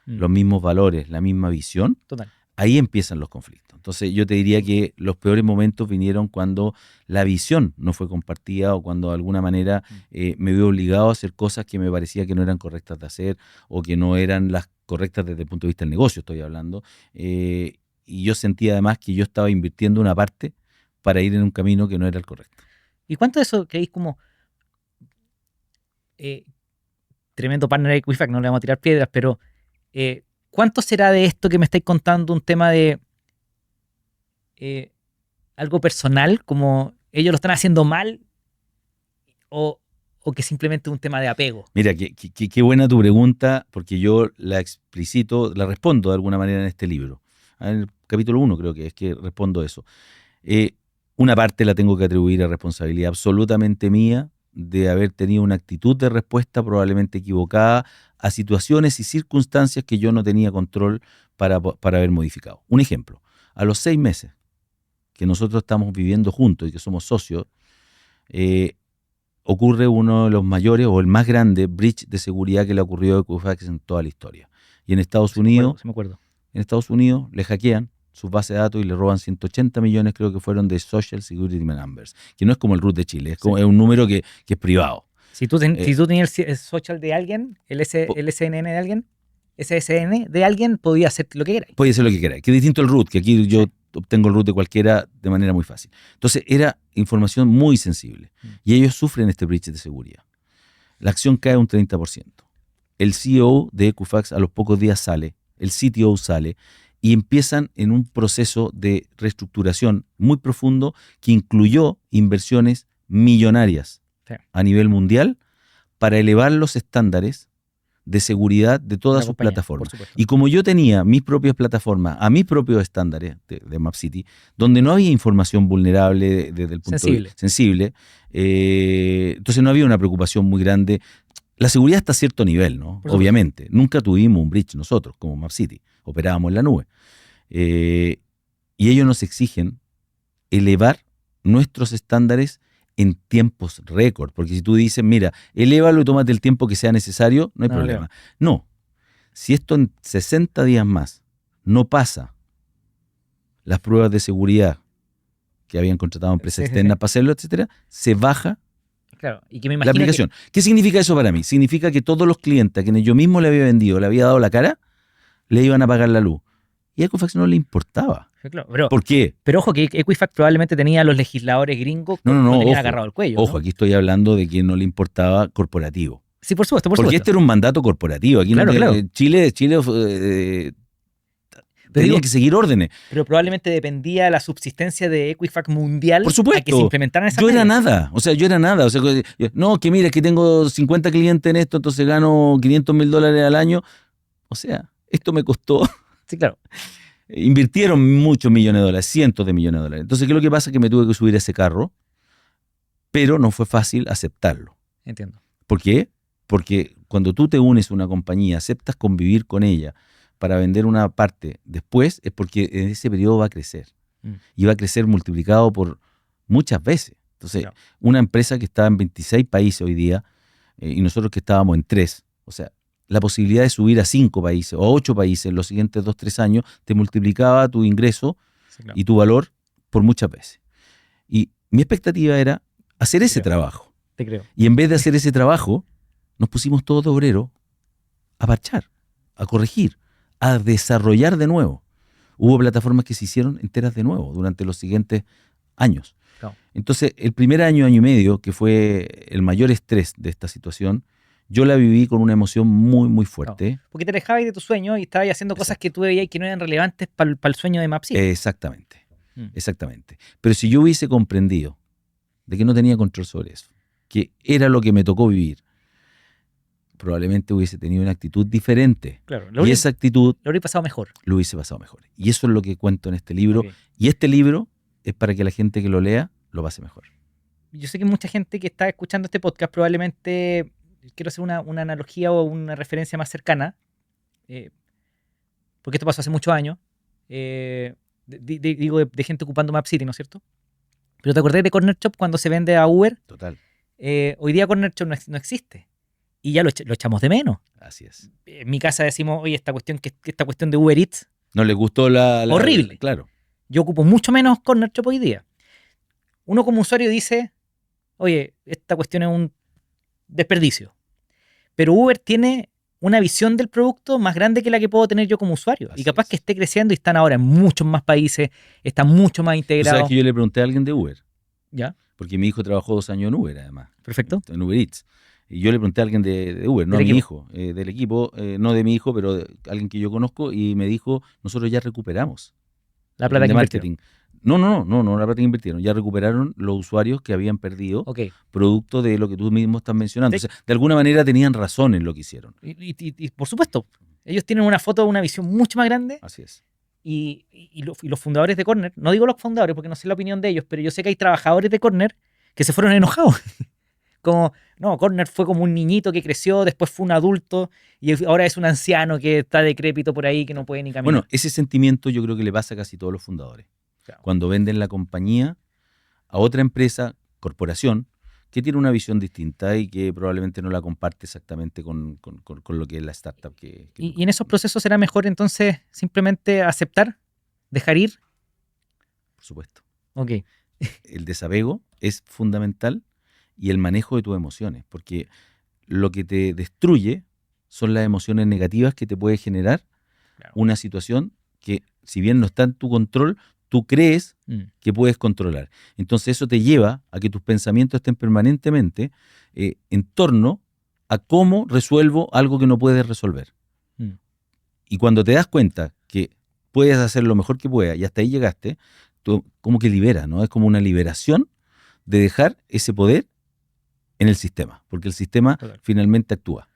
los mismos valores, la misma visión, Total. ahí empiezan los conflictos. Entonces yo te diría que los peores momentos vinieron cuando la visión no fue compartida o cuando de alguna manera me veo obligado a hacer cosas que me parecía que no eran correctas de hacer o que no eran las correctas desde el punto de vista del negocio, estoy hablando. Y yo sentía además que yo estaba invirtiendo una parte para ir en un camino que no era el correcto. ¿Y cuánto de eso creéis como tremendo partner de Equifax? No le vamos a tirar piedras, pero ¿cuánto será de esto que me estáis contando un tema de algo personal, como ellos lo están haciendo mal, o que simplemente es un tema de apego? Mira, qué buena tu pregunta, porque yo la explicito, la respondo de alguna manera en este libro. En el capítulo 1 creo que es que respondo eso. Una parte la tengo que atribuir a responsabilidad absolutamente mía de haber tenido una actitud de respuesta probablemente equivocada a situaciones y circunstancias que yo no tenía control para haber modificado. Un ejemplo, a los 6 meses que nosotros estamos viviendo juntos y que somos socios, ocurre uno de los mayores o el más grande breach de seguridad que le ocurrió a Equifax en toda la historia. Y en Estados Unidos, me acuerdo. En Estados Unidos le hackean sus bases de datos y le roban 180 millones, creo que fueron, de Social Security Numbers, que no es como el RUT de Chile, es un número que es privado. Si tú tenías el social de alguien, el SNN de alguien, SSN de alguien, podía hacer lo que queráis. Podía hacer lo que queráis, que es distinto al RUT, que aquí yo obtengo el RUT de cualquiera de manera muy fácil. Entonces era información muy sensible y ellos sufren este breach de seguridad. La acción cae un 30%. El CEO de Equifax a los pocos días sale, el CTO sale, y empiezan en un proceso de reestructuración muy profundo que incluyó inversiones millonarias a nivel mundial para elevar los estándares de seguridad de todas sus plataformas. Y como yo tenía mis propias plataformas a mis propios estándares de MapCity, donde no había información vulnerable desde el punto de vista sensible, entonces no había una preocupación muy grande. La seguridad está a cierto nivel, ¿no? Obviamente. Nunca tuvimos un breach nosotros como MapCity. Operábamos en la nube. Y ellos nos exigen elevar nuestros estándares en tiempos récord. Porque si tú dices, mira, elévalo y tómate el tiempo que sea necesario, no hay problema. No. Si esto en 60 días más no pasa las pruebas de seguridad que habían contratado empresas externas para hacerlo, etcétera, se baja y que me la aplicación. ¿Qué significa eso para mí? Significa que todos los clientes a quienes yo mismo le había vendido, le había dado la cara, le iban a pagar la luz. Y a Equifax no le importaba. ¿Por qué? Pero ojo, que Equifax probablemente tenía a los legisladores gringos que no, tenían agarrado el cuello. Ojo, aquí estoy hablando de que no le importaba corporativo. Sí, por supuesto. Porque este era un mandato corporativo. Aquí Chile tenía que seguir órdenes. Pero probablemente dependía de la subsistencia de Equifax mundial. Por supuesto. A que se implementaran esas Yo era nada. No, que mira, que tengo 50 clientes en esto, entonces gano $500,000 al año. O sea, esto me costó. Sí, claro. Invirtieron muchos millones de dólares, cientos de millones de dólares. Entonces, ¿qué es lo que pasa? Que me tuve que subir a ese carro, pero no fue fácil aceptarlo. Entiendo. ¿Por qué? Porque cuando tú te unes a una compañía, aceptas convivir con ella para vender una parte después, es porque en ese periodo va a crecer. Y va a crecer multiplicado por muchas veces. Entonces, una empresa que estaba en 26 países hoy día, y nosotros que estábamos en 3, o sea, la posibilidad de subir a 5 países o a 8 países en los siguientes 2-3 años te multiplicaba tu ingreso y tu valor por muchas veces. Y mi expectativa era hacer ese trabajo. Te creo. Y en vez de hacer ese trabajo, nos pusimos todos de obrero a parchar, a corregir, a desarrollar de nuevo. Hubo plataformas que se hicieron enteras de nuevo durante los siguientes años. Claro. Entonces, el primer año y medio, que fue el mayor estrés de esta situación, yo la viví con una emoción muy, muy fuerte. Claro. Porque te alejabas de tu sueño y estabas haciendo cosas que tú veías que no eran relevantes para el sueño de Mapsy. Exactamente, exactamente. Pero si yo hubiese comprendido de que no tenía control sobre eso, que era lo que me tocó vivir, probablemente hubiese tenido una actitud diferente. Claro, Y esa actitud lo hubiese pasado mejor. Lo hubiese pasado mejor. Y eso es lo que cuento en este libro. Okay. Y este libro es para que la gente que lo lea lo pase mejor. Yo sé que mucha gente que está escuchando este podcast probablemente, quiero hacer una analogía o una referencia más cercana, porque esto pasó hace muchos años, digo de gente ocupando Map City, ¿no es cierto? Pero ¿te acordás de Corner Shop cuando se vende a Uber? Total. Hoy día Corner Shop no existe. Y ya lo echamos de menos. Así es. En mi casa decimos, oye, esta cuestión de Uber Eats. No les gustó la horrible. Claro. Yo ocupo mucho menos Corner Shop hoy día. Uno como usuario dice, oye, esta cuestión es un desperdicio. Pero Uber tiene una visión del producto más grande que la que puedo tener yo como usuario. Así y capaz es. que esté creciendo y están ahora en muchos más países, están mucho más ¿Tú integrados. sabes que yo le pregunté a alguien de Uber? ¿Ya? Porque mi hijo trabajó 2 años en Uber, además. Perfecto. En Uber Eats. Y yo le pregunté a alguien de Uber, no a mi hijo, del equipo, no de mi hijo, pero de alguien que yo conozco, y me dijo, nosotros ya recuperamos La plata de que marketing. No, la plata que invirtieron. Ya recuperaron los usuarios que habían perdido producto de lo que tú mismo estás mencionando. O sea, de alguna manera tenían razón en lo que hicieron. Y por supuesto, ellos tienen una foto, una visión mucho más grande. Así es. Y los fundadores de Corner, no digo los fundadores porque no sé la opinión de ellos, pero yo sé que hay trabajadores de Corner que se fueron enojados. Como, no, Corner fue como un niñito que creció, después fue un adulto y ahora es un anciano que está decrépito por ahí, que no puede ni caminar. Bueno, ese sentimiento yo creo que le pasa a casi todos los fundadores. Claro. Cuando venden la compañía a otra empresa, corporación, que tiene una visión distinta y que probablemente no la comparte exactamente con lo que es la startup. ¿Y en esos procesos será mejor entonces simplemente aceptar, dejar ir? Por supuesto. Ok. El desapego es fundamental y el manejo de tus emociones, porque lo que te destruye son las emociones negativas que te puede generar una situación que, si bien no está en tu control, tú crees que puedes controlar. Entonces eso te lleva a que tus pensamientos estén permanentemente en torno a cómo resuelvo algo que no puedes resolver. Y cuando te das cuenta que puedes hacer lo mejor que puedas y hasta ahí llegaste, tú como que liberas, ¿no? Es como una liberación de dejar ese poder en el sistema, porque el sistema finalmente actúa.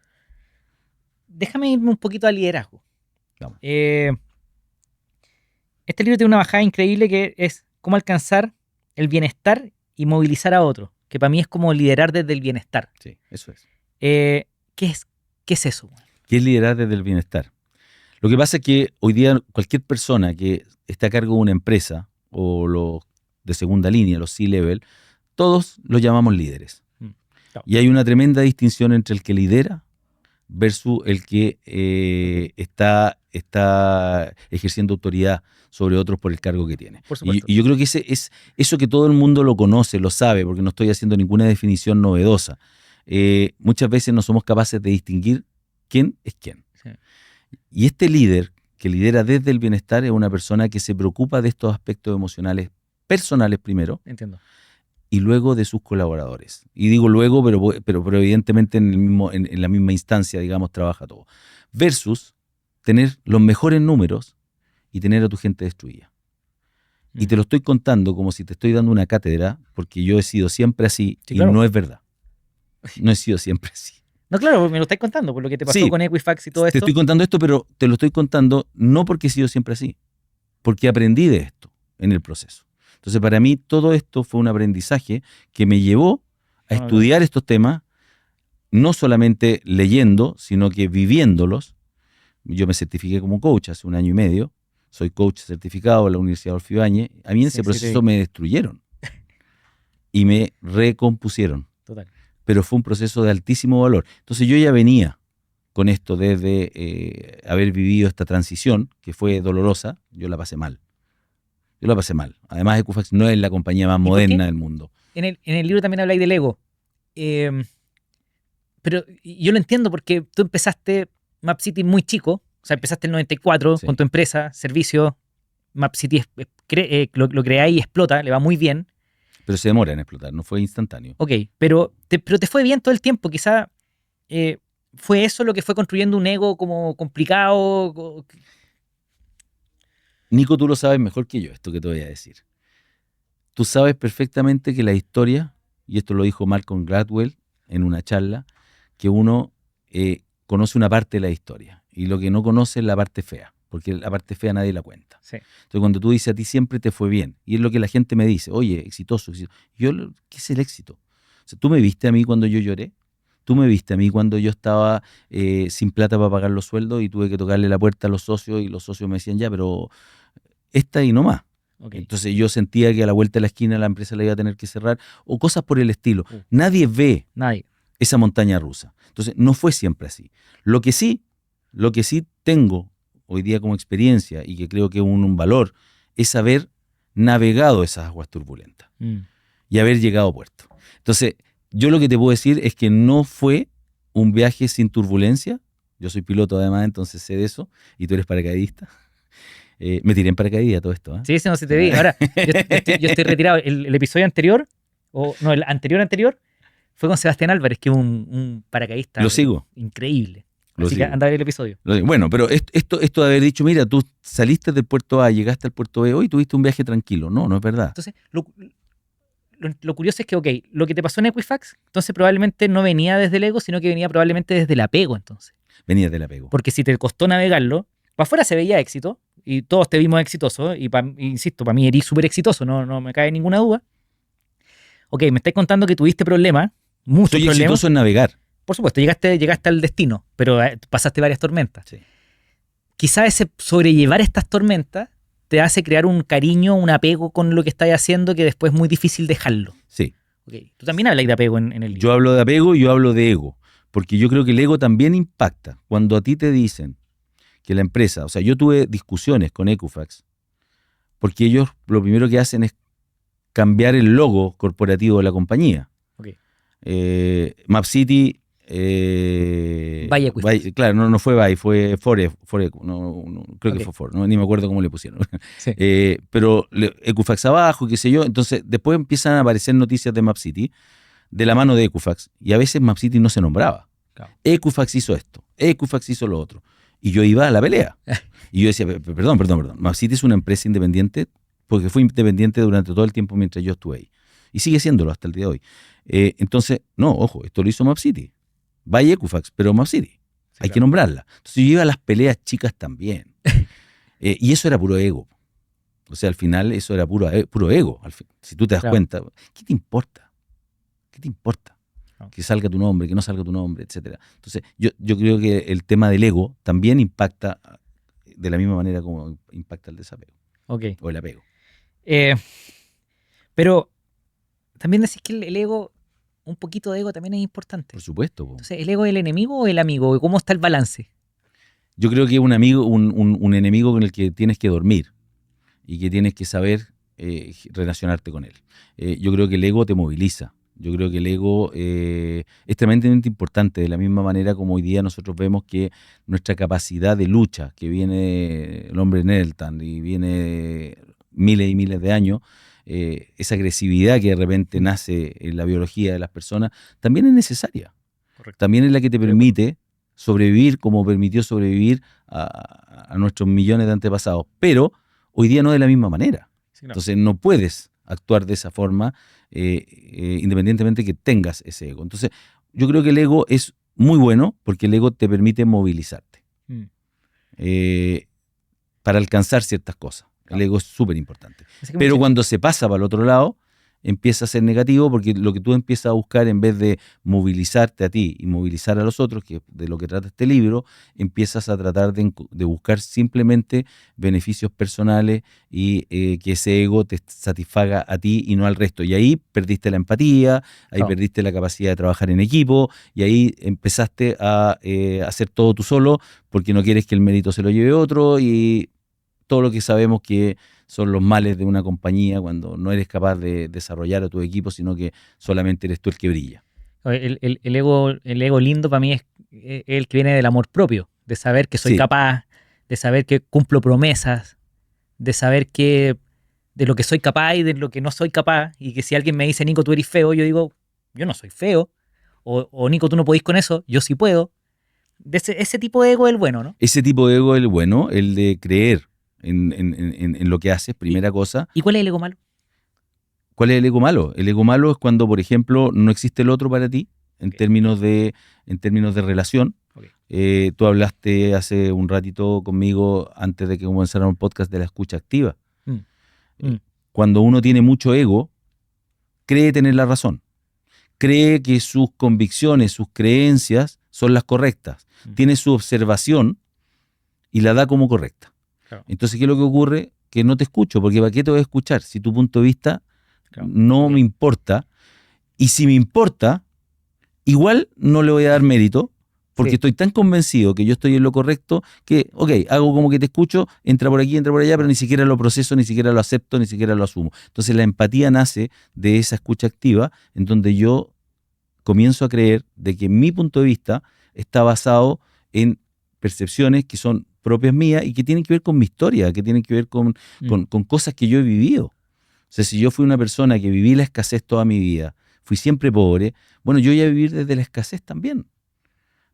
Déjame irme un poquito al liderazgo. Este libro tiene una bajada increíble que es cómo alcanzar el bienestar y movilizar a otros, que para mí es como liderar desde el bienestar. Sí, eso es. ¿Qué es eso? ¿Qué es liderar desde el bienestar? Lo que pasa es que hoy día cualquier persona que está a cargo de una empresa o los de segunda línea, los C-level, todos los llamamos líderes. Claro. Y hay una tremenda distinción entre el que lidera versus el que está ejerciendo autoridad sobre otros por el cargo que tiene. Y yo creo que ese es eso que todo el mundo lo conoce, lo sabe, porque no estoy haciendo ninguna definición novedosa. Muchas veces no somos capaces de distinguir quién es quién. Sí. Y este líder que lidera desde el bienestar es una persona que se preocupa de estos aspectos emocionales personales primero. Entiendo. Y luego de sus colaboradores. Y digo luego, pero evidentemente en la misma instancia, digamos, trabaja todo. Versus tener los mejores números y tener a tu gente destruida. Y te lo estoy contando como si te estoy dando una cátedra, porque yo he sido siempre así, sí, claro. Y no es verdad. No he sido siempre así. No, claro, me lo estás contando, por lo que te pasó con Equifax y todo esto. Te estoy contando esto, pero te lo estoy contando no porque he sido siempre así, porque aprendí de esto en el proceso. Entonces, para mí, todo esto fue un aprendizaje que me llevó a estudiar estos temas, no solamente leyendo, sino que viviéndolos. Yo me certifiqué como coach hace 1 año y medio. Soy coach certificado en la Universidad Adolfo Ibáñez. A mí en ese proceso me destruyeron y me recompusieron. Total. Pero fue un proceso de altísimo valor. Entonces, yo ya venía con esto desde haber vivido esta transición, que fue dolorosa. Yo la pasé mal. Además, Equifax no es la compañía más moderna del mundo. En el libro también habláis del ego. pero yo lo entiendo porque tú empezaste Map City muy chico, o sea, empezaste en el 94 Sí. con tu empresa, servicio, Map City lo creáis y explota, le va muy bien. Pero se demora en explotar, no fue instantáneo. Ok, pero te fue bien todo el tiempo. Quizá fue eso lo que fue construyendo un ego como complicado. Nico, tú lo sabes mejor que yo, esto que te voy a decir. Tú sabes perfectamente que la historia, y esto lo dijo Malcolm Gladwell en una charla, que uno conoce una parte de la historia y lo que no conoce es la parte fea, porque la parte fea nadie la cuenta. Sí. Entonces cuando tú dices a ti siempre te fue bien, y es lo que la gente me dice, oye, exitoso, exitoso. ¿Qué es el éxito? O sea, ¿tú me viste a mí cuando yo lloré? ¿Tú me viste a mí cuando yo estaba sin plata para pagar los sueldos y tuve que tocarle la puerta a los socios y los socios me decían, ya, pero esta y no más? Okay. Entonces yo sentía que a la vuelta de la esquina la empresa la iba a tener que cerrar o cosas por el estilo. Nadie ve esa montaña rusa. Entonces no fue siempre así. Lo que sí tengo hoy día como experiencia y que creo que es un valor es haber navegado esas aguas turbulentas y haber llegado a puerto. Entonces yo lo que te puedo decir es que no fue un viaje sin turbulencia. Yo soy piloto además, entonces sé de eso, y tú eres paracaidista. Me tiré en paracaídas todo esto. Sí, no, se te vi. Ahora, yo estoy retirado. El episodio anterior, el anterior, fue con Sebastián Álvarez, que es un paracaidista. Lo sigo. Increíble. Así que anda a ver el episodio. Bueno, pero esto de haber dicho, mira, tú saliste del puerto A, llegaste al puerto B hoy, tuviste un viaje tranquilo. No es verdad. Entonces, lo curioso es que, ok, lo que te pasó en Equifax, entonces probablemente no venía desde el ego, sino que venía probablemente desde el apego, entonces. Venía del apego. Porque si te costó navegarlo, para afuera se veía éxito, y todos te vimos exitosos, y insisto, para mí eres súper exitoso, no me cae ninguna duda. Ok, me estás contando que tuviste problemas, muchos problemas. Soy exitoso en navegar. Por supuesto, llegaste al destino, pero pasaste varias tormentas. Sí. Quizá ese sobrellevar estas tormentas te hace crear un cariño, un apego con lo que estás haciendo que después es muy difícil dejarlo. Sí. Okay. Tú también hablas de apego en el libro. Yo hablo de apego y yo hablo de ego, porque yo creo que el ego también impacta. Cuando a ti te dicen que la empresa, o sea, yo tuve discusiones con Equifax, porque ellos lo primero que hacen es cambiar el logo corporativo de la compañía. Okay. Map City... claro, no fue Valle, fue Foreco, creo que fue Ford, ni me acuerdo cómo le pusieron. Sí. Pero Equifax abajo, qué sé yo. Entonces, después empiezan a aparecer noticias de Map City de la mano de Equifax, y a veces Map City no se nombraba. Claro. Equifax hizo esto, Equifax hizo lo otro. Y yo iba a la pelea. Y yo decía, perdón. Map City es una empresa independiente, porque fue independiente durante todo el tiempo mientras yo estuve ahí. Y sigue siéndolo hasta el día de hoy. Entonces, no, ojo, esto lo hizo Map City. Vaya Equifax, pero Map City. Hay que nombrarla. Entonces yo iba a las peleas chicas también. Y eso era puro ego. O sea, al final eso era puro ego. Si tú te das cuenta, ¿qué te importa? ¿Qué te importa? Que salga tu nombre, que no salga tu nombre, etcétera. Entonces yo creo que el tema del ego también impacta de la misma manera como impacta el desapego. Okay. O el apego. Pero también decís que el ego... Un poquito de ego también es importante. Por supuesto. Entonces, ¿el ego es el enemigo o el amigo? ¿Cómo está el balance? Yo creo que es un amigo, un enemigo con el que tienes que dormir y que tienes que saber relacionarte con él. Yo creo que el ego te moviliza. Yo creo que el ego es tremendamente importante, de la misma manera como hoy día nosotros vemos que nuestra capacidad de lucha, que viene el hombre Neltan y viene miles y miles de años, esa agresividad que de repente nace en la biología de las personas, también es necesaria. Correcto. También es la que te permite sobrevivir como permitió sobrevivir a nuestros millones de antepasados, pero hoy día no de la misma manera. Sí, no. Entonces no puedes actuar de esa forma independientemente que tengas ese ego. Entonces yo creo que el ego es muy bueno porque el ego te permite movilizarte para alcanzar ciertas cosas. El ego es súper importante. Pero cuando se pasa para el otro lado, empieza a ser negativo porque lo que tú empiezas a buscar, en vez de movilizarte a ti y movilizar a los otros, que de lo que trata este libro, empiezas a tratar de buscar simplemente beneficios personales y que ese ego te satisfaga a ti y no al resto. Y ahí perdiste la empatía, ahí perdiste la capacidad de trabajar en equipo y ahí empezaste a hacer todo tú solo porque no quieres que el mérito se lo lleve otro y todo lo que sabemos que son los males de una compañía cuando no eres capaz de desarrollar a tu equipo, sino que solamente eres tú el que brilla. El ego lindo para mí es el que viene del amor propio, de saber que soy Sí. capaz, de saber que cumplo promesas, de saber que de lo que soy capaz y de lo que no soy capaz, y que si alguien me dice, Nico, tú eres feo, yo digo, yo no soy feo, o Nico, tú no podís con eso, yo sí puedo. Ese tipo de ego es el bueno, ¿no? Ese tipo de ego es el bueno, el de creer en lo que haces, primera cosa. ¿Y cuál es el ego malo? ¿Cuál es el ego malo? El ego malo es cuando, por ejemplo, no existe el otro para ti en Ok. términos de relación. Ok. Tú hablaste hace un ratito conmigo, antes de que comenzara un podcast, de la escucha activa. Mm, mm, Cuando uno tiene mucho ego, cree tener la razón. Cree que sus convicciones, sus creencias son las correctas. Mm. Tiene su observación y la da como correcta. claro, Entonces, ¿qué es lo que ocurre? Que no te escucho, porque ¿para qué te voy a escuchar si tu punto de vista claro. no Ok. me importa? Y si me importa, igual no le voy a dar mérito, porque Sí. estoy tan convencido que yo estoy en lo correcto que, ok, hago como que te escucho, entra por aquí, entra por allá, pero ni siquiera lo proceso, ni siquiera lo acepto, ni siquiera lo asumo. Entonces la empatía nace de esa escucha activa, en donde yo comienzo a creer de que mi punto de vista está basado en percepciones que son propias mías y que tienen que ver con mi historia, que tienen que ver con cosas que yo he vivido. O sea, si yo fui una persona que viví la escasez toda mi vida, fui siempre pobre, bueno, yo voy a vivir desde la escasez también.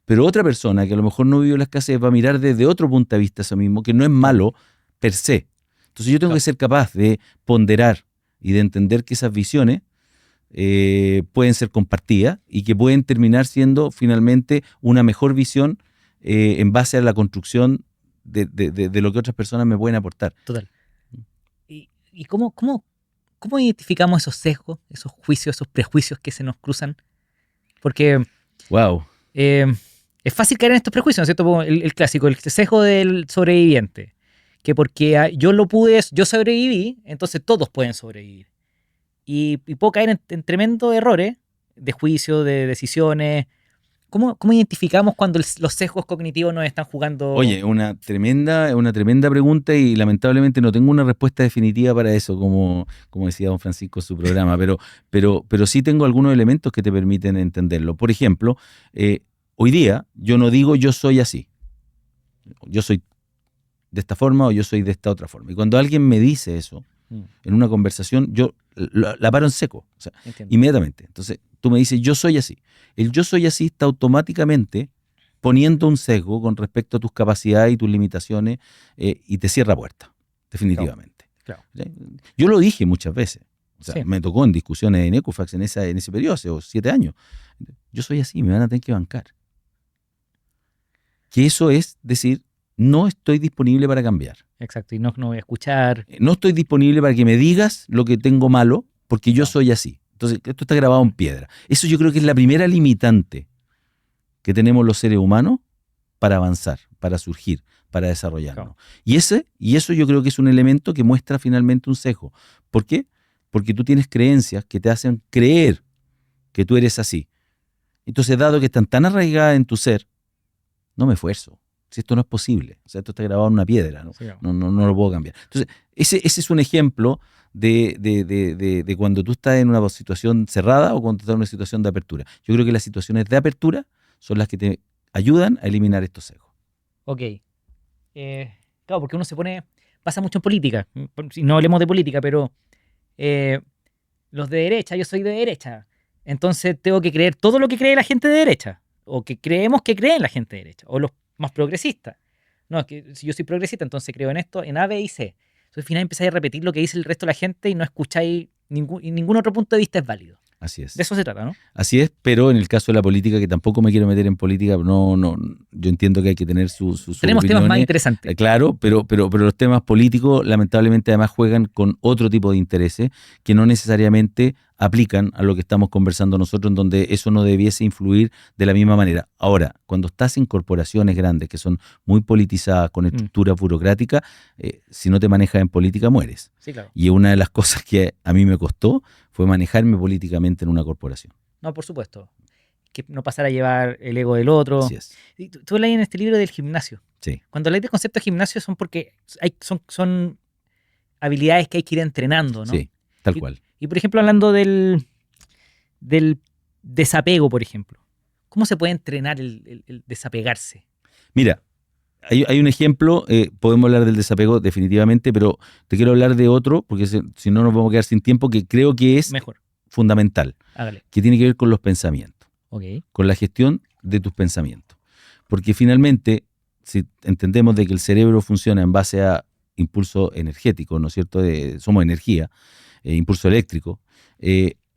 Pero otra persona que a lo mejor no vivió la escasez va a mirar desde otro punto de vista eso mismo, que no es malo per se. Entonces yo tengo Claro. que ser capaz de ponderar y de entender que esas visiones pueden ser compartidas y que pueden terminar siendo finalmente una mejor visión en base a la construcción de lo que otras personas me pueden aportar. Total. ¿Y cómo identificamos esos sesgos, esos juicios, esos prejuicios que se nos cruzan? Porque Wow. es fácil caer en estos prejuicios, ¿no es cierto? Como el clásico, el sesgo del sobreviviente. Que porque yo sobreviví, entonces todos pueden sobrevivir. Y puedo caer en tremendos errores de juicio, de decisiones. ¿Cómo identificamos cuando los sesgos cognitivos nos están jugando? Oye, una tremenda pregunta y lamentablemente no tengo una respuesta definitiva para eso, como decía don Francisco en su programa, pero sí tengo algunos elementos que te permiten entenderlo. Por ejemplo, hoy día yo no digo yo soy así, yo soy de esta forma o yo soy de esta otra forma. Y cuando alguien me dice eso en una conversación, yo la paro en seco, o sea, Entiendo. inmediatamente. Entonces, tú me dices yo soy así. El yo soy así está automáticamente poniendo un sesgo con respecto a tus capacidades y tus limitaciones y te cierra puertas, definitivamente. Claro. Yo lo dije muchas veces. O sea, Sí. me tocó en discusiones en Equifax en ese periodo, hace 7 años. Yo soy así, me van a tener que bancar. Que eso es decir, no estoy disponible para cambiar. Exacto, y no voy a escuchar. No estoy disponible para que me digas lo que tengo malo, porque yo Claro. soy así. Entonces, esto está grabado en piedra. Eso yo creo que es la primera limitante que tenemos los seres humanos para avanzar, para surgir, para desarrollarnos. Claro. Y eso yo creo que es un elemento que muestra finalmente un sesgo. ¿Por qué? Porque tú tienes creencias que te hacen creer que tú eres así. Entonces, dado que están tan arraigadas en tu ser, no me esfuerzo. Si esto no es posible. O sea, esto está grabado en una piedra, ¿no? Sí, claro. No lo puedo cambiar. Entonces, ese es un ejemplo de cuando tú estás en una situación cerrada o cuando tú estás en una situación de apertura. Yo creo que las situaciones de apertura son las que te ayudan a eliminar estos sesgos. Ok. Claro, porque uno pasa mucho en política. Si no hablemos de política, pero los de derecha, yo soy de derecha. Entonces tengo que creer todo lo que cree la gente de derecha. O que creemos que creen la gente de derecha. O los más progresistas. No, es que si yo soy progresista, entonces creo en esto, en A, B y C. Entonces al final empezáis a repetir lo que dice el resto de la gente y no escucháis y ningún otro punto de vista es válido. Así es. De eso se trata, ¿no? Así es, pero en el caso de la política, que tampoco me quiero meter en política, yo entiendo que hay que tener sus Tenemos temas más opiniones, interesantes. claro, pero los temas políticos lamentablemente además juegan con otro tipo de intereses que no necesariamente aplican a lo que estamos conversando nosotros, en donde eso no debiese influir de la misma manera. Ahora, cuando estás en corporaciones grandes que son muy politizadas, con estructuras burocráticas, si no te manejas en política, mueres. Sí, claro. Y una de las cosas que a mí me costó fue manejarme políticamente en una corporación. No, por supuesto. Que no pasar a llevar el ego del otro. Así es. Y tú lees en este libro del gimnasio. Sí. Cuando lees del concepto de gimnasio son porque son habilidades que hay que ir entrenando, ¿no? Sí, tal cual. Y por ejemplo, hablando del desapego, por ejemplo. ¿Cómo se puede entrenar el desapegarse? Mira, hay un ejemplo, podemos hablar del desapego definitivamente, pero te quiero hablar de otro, porque si no nos vamos a quedar sin tiempo, que creo que es Mejor. fundamental, Hágale. que tiene que ver con los pensamientos, Ok. con la gestión de tus pensamientos. Porque finalmente, si entendemos de que el cerebro funciona en base a impulso energético, ¿no es cierto? Somos energía, impulso eléctrico.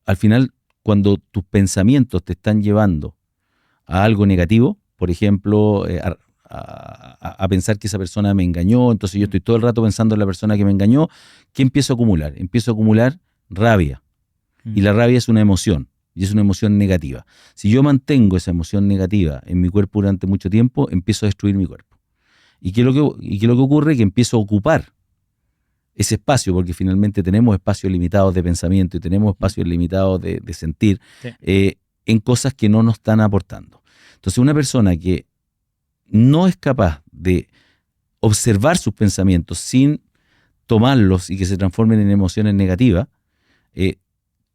Al final, cuando tus pensamientos te están llevando a algo negativo, por ejemplo, a pensar que esa persona me engañó, entonces yo estoy todo el rato pensando en la persona que me engañó, ¿qué empiezo a acumular? Empiezo a acumular rabia. Y la rabia es una emoción, y es una emoción negativa. Si yo mantengo esa emoción negativa en mi cuerpo durante mucho tiempo, empiezo a destruir mi cuerpo. ¿Y qué es lo que ocurre? Que empiezo a ocupar ese espacio, porque finalmente tenemos espacios limitados de pensamiento y tenemos espacios limitados de sentir, Sí. en cosas que no nos están aportando. Entonces, una persona que no es capaz de observar sus pensamientos sin tomarlos y que se transformen en emociones negativas,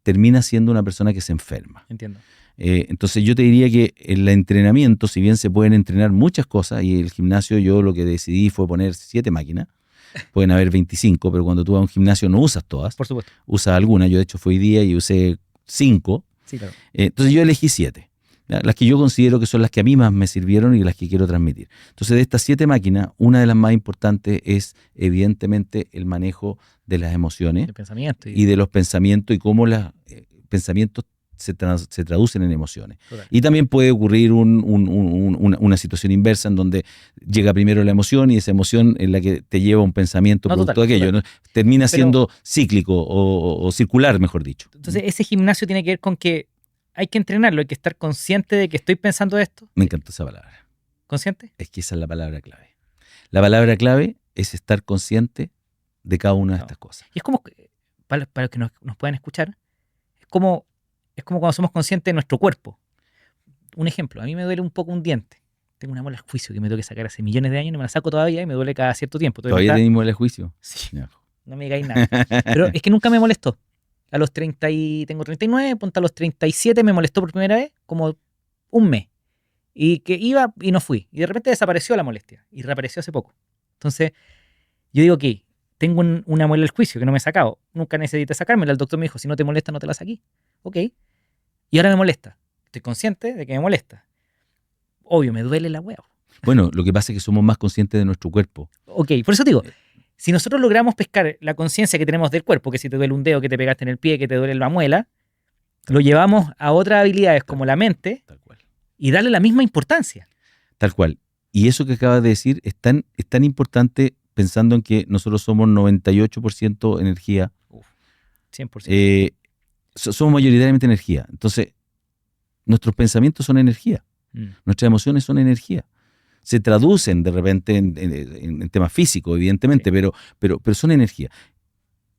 termina siendo una persona que se enferma. Entiendo. Entonces yo te diría que el entrenamiento, si bien se pueden entrenar muchas cosas, y el gimnasio yo lo que decidí fue poner 7 máquinas, pueden haber 25, pero cuando tú vas a un gimnasio no usas todas, Por supuesto. usas algunas. Yo de hecho fui hoy día y usé 5, Sí, claro. entonces yo elegí 7. Las que yo considero que son las que a mí más me sirvieron y las que quiero transmitir. Entonces, de estas 7 máquinas, una de las más importantes es, evidentemente, el manejo de las emociones El pensamiento. y de los pensamientos y cómo los pensamientos se traducen en emociones. Total. Y también puede ocurrir una situación inversa en donde llega primero la emoción y esa emoción es la que te lleva a un pensamiento producto total, de aquello, total. ¿no? Termina Pero, siendo cíclico o circular, mejor dicho. Entonces, ese gimnasio tiene que ver con que hay que entrenarlo, hay que estar consciente de que estoy pensando esto. Me encantó esa palabra. ¿Consciente? Es que esa es la palabra clave. La palabra clave es estar consciente de cada una de estas cosas. Y es como, para los que nos puedan escuchar, es como cuando somos conscientes de nuestro cuerpo. Un ejemplo, a mí me duele un poco un diente. Tengo una muela al juicio que me tengo que sacar hace millones de años y no me la saco todavía y me duele cada cierto tiempo. ¿Todavía tenemos el juicio? Sí, Ya. no me digáis nada. Pero es que nunca me molestó. A los 30 tengo 39, ponte a los 37 me molestó por primera vez como un mes. Y que iba y no fui. Y de repente desapareció la molestia. Y reapareció hace poco. Entonces, yo digo que tengo una muela al juicio que no me he sacado. Nunca necesité sacármela. El doctor me dijo, si no te molesta, no te la saqué. Ok. Y ahora me molesta. Estoy consciente de que me molesta. Obvio, me duele la hueá. Bueno, lo que pasa es que somos más conscientes de nuestro cuerpo. Ok, por eso te digo, si nosotros logramos pescar la conciencia que tenemos del cuerpo, que si te duele un dedo, que te pegaste en el pie, que te duele la muela, lo llevamos a otras habilidades como la mente Tal cual. y darle la misma importancia. Tal cual. Y eso que acabas de decir es tan importante pensando en que nosotros somos 98% energía. 100%. Somos mayoritariamente energía. Entonces, nuestros pensamientos son energía. Nuestras emociones son energía. Se traducen de repente en temas físicos, evidentemente, Sí. pero son energía.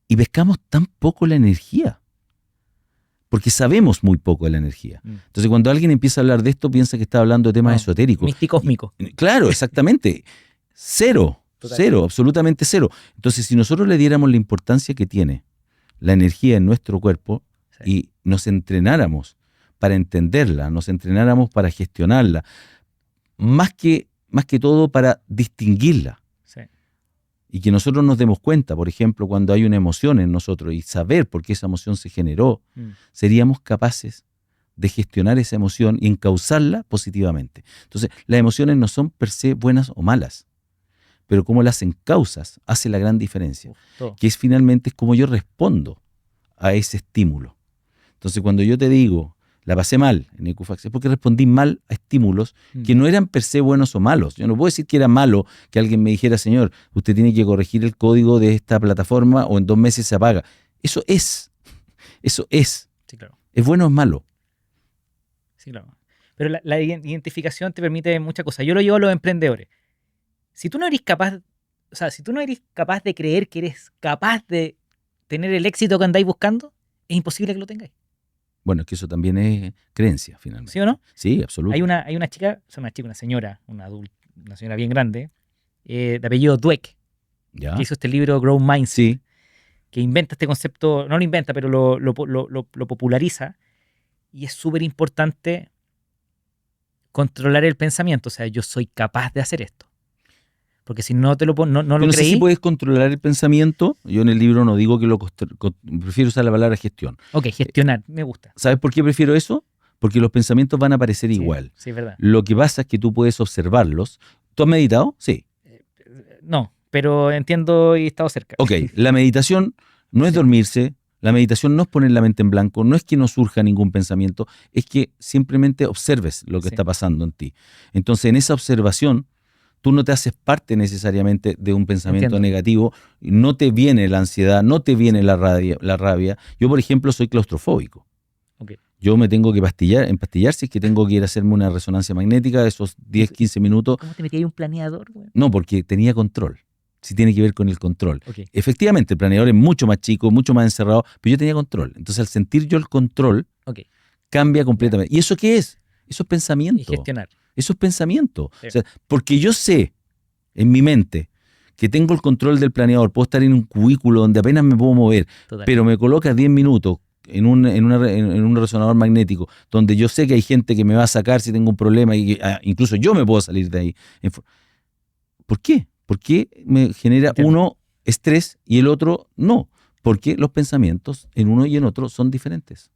Y pescamos tan poco la energía, porque sabemos muy poco de la energía. Entonces, cuando alguien empieza a hablar de esto, piensa que está hablando de temas esotéricos. Místico-cósmico. Claro, exactamente. Cero, Total. cero, absolutamente cero. Entonces, si nosotros le diéramos la importancia que tiene la energía en nuestro cuerpo y nos entrenáramos para entenderla, nos entrenáramos para gestionarla, más que todo para distinguirla. Sí. Y que nosotros nos demos cuenta, por ejemplo, cuando hay una emoción en nosotros y saber por qué esa emoción se generó, seríamos capaces de gestionar esa emoción y encauzarla positivamente. Entonces, las emociones no son per se buenas o malas, pero cómo las encauzas hace la gran diferencia, que es finalmente cómo yo respondo a ese estímulo. Entonces, cuando yo te digo, la pasé mal en Equifax, es porque respondí mal a estímulos que no eran per se buenos o malos. Yo no puedo decir que era malo que alguien me dijera, señor, usted tiene que corregir el código de esta plataforma o en 2 meses se apaga. Eso es. Sí, claro. ¿Es bueno o es malo? Sí, claro. Pero la identificación te permite muchas cosas. Yo lo llevo a los emprendedores. Si tú no eres capaz de creer que eres capaz de tener el éxito que andáis buscando, es imposible que lo tengáis. Bueno, es que eso también es creencia, finalmente. ¿Sí o no? Sí, absolutamente. Hay una chica, una señora, una señora bien grande, de apellido Dweck, ¿Ya? que hizo este libro Growth Mindset, Sí. que inventa este concepto, no lo inventa, pero lo populariza, Y es súper importante controlar el pensamiento. O sea, yo soy capaz de hacer esto. Porque si no te lo no Yo lo no sé creí. si puedes controlar el pensamiento. Yo en el libro no digo que prefiero usar la palabra gestión. Ok, gestionar, me gusta. ¿Sabes por qué prefiero eso? Porque los pensamientos van a aparecer Sí, igual. sí, es verdad. Lo que pasa es que tú puedes observarlos. ¿Tú has meditado? Sí. No, pero entiendo y he estado cerca. Ok, la meditación no es Sí. dormirse, la meditación no es poner la mente en blanco, no es que no surja ningún pensamiento, es que simplemente observes lo que Sí. está pasando en ti. Entonces, en esa observación, tú no te haces parte necesariamente de un pensamiento Entiendo. negativo, no te viene la ansiedad, no te viene la rabia. Yo, por ejemplo, soy claustrofóbico. Ok. Yo me tengo que empastillar si es que tengo que ir a hacerme una resonancia magnética de esos 10, 15 minutos. ¿Cómo te metí ahí un planeador, güey? No, porque tenía control. Sí tiene que ver con el control. Ok. Efectivamente, el planeador es mucho más chico, mucho más encerrado, pero yo tenía control. Entonces, al sentir yo el control, Ok. cambia completamente. ¿Y eso qué es? Eso es Y pensamiento. gestionar. Eso es pensamiento. Sí. O sea, porque yo sé en mi mente que tengo el control del planeador, puedo estar en un cubículo donde apenas me puedo mover, Total. pero me colocas 10 minutos en un resonador magnético donde yo sé que hay gente que me va a sacar si tengo un problema y incluso yo me puedo salir de ahí. ¿Por qué? ¿Por qué me genera Entiendo. uno estrés y el otro no? Porque los pensamientos en uno y en otro son diferentes.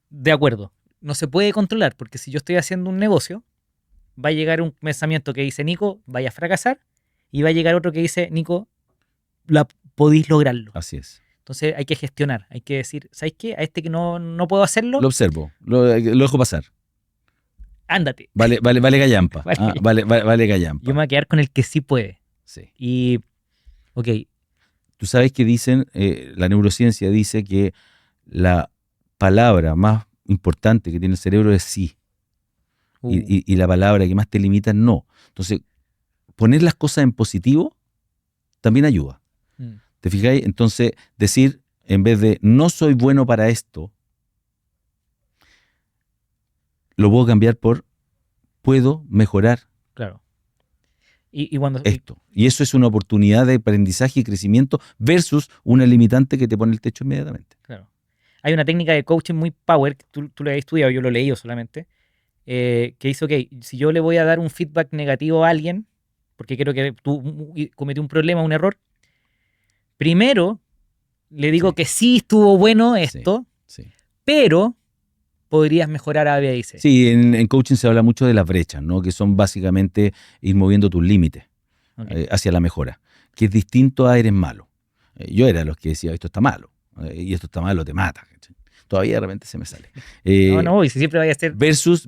De acuerdo. No se puede controlar, porque si yo estoy haciendo un negocio, va a llegar un pensamiento que dice, Nico, vaya a fracasar, y va a llegar otro que dice, Nico, podéis lograrlo. Así es. Entonces hay que gestionar, hay que decir, ¿sabes qué? A este que no puedo hacerlo, Lo observo, lo dejo pasar. ándate. Vale gallampa. Vale. Vale gallampa. Yo me voy a quedar con el que sí puede. Sí. Y, ok, Tú sabes que dicen, la neurociencia dice que la palabra más importante que tiene el cerebro es sí. Y la palabra que más te limita es no. Entonces, poner las cosas en positivo también ayuda. ¿Te fijáis? Entonces, decir, en vez de no soy bueno para esto, lo puedo cambiar por puedo mejorar claro. Y cuando, esto. Y eso es una oportunidad de aprendizaje y crecimiento versus una limitante que te pone el techo inmediatamente. claro. Hay una técnica de coaching muy power, que tú lo has estudiado, yo lo he leído solamente, que dice, ok, si yo le voy a dar un feedback negativo a alguien, porque creo que tú cometí un problema, un error, primero le digo Sí. que sí estuvo bueno esto, Sí. pero podrías mejorar A, B y C. Sí, en coaching se habla mucho de las brechas, ¿no? Que son básicamente ir moviendo tus límites Okay. hacia la mejora, que es distinto a eres malo. Yo era los que decía, esto está malo, y esto está malo, te mata. ¿Cachai? Todavía de repente se me sale. No, y si siempre vaya a ser... Versus,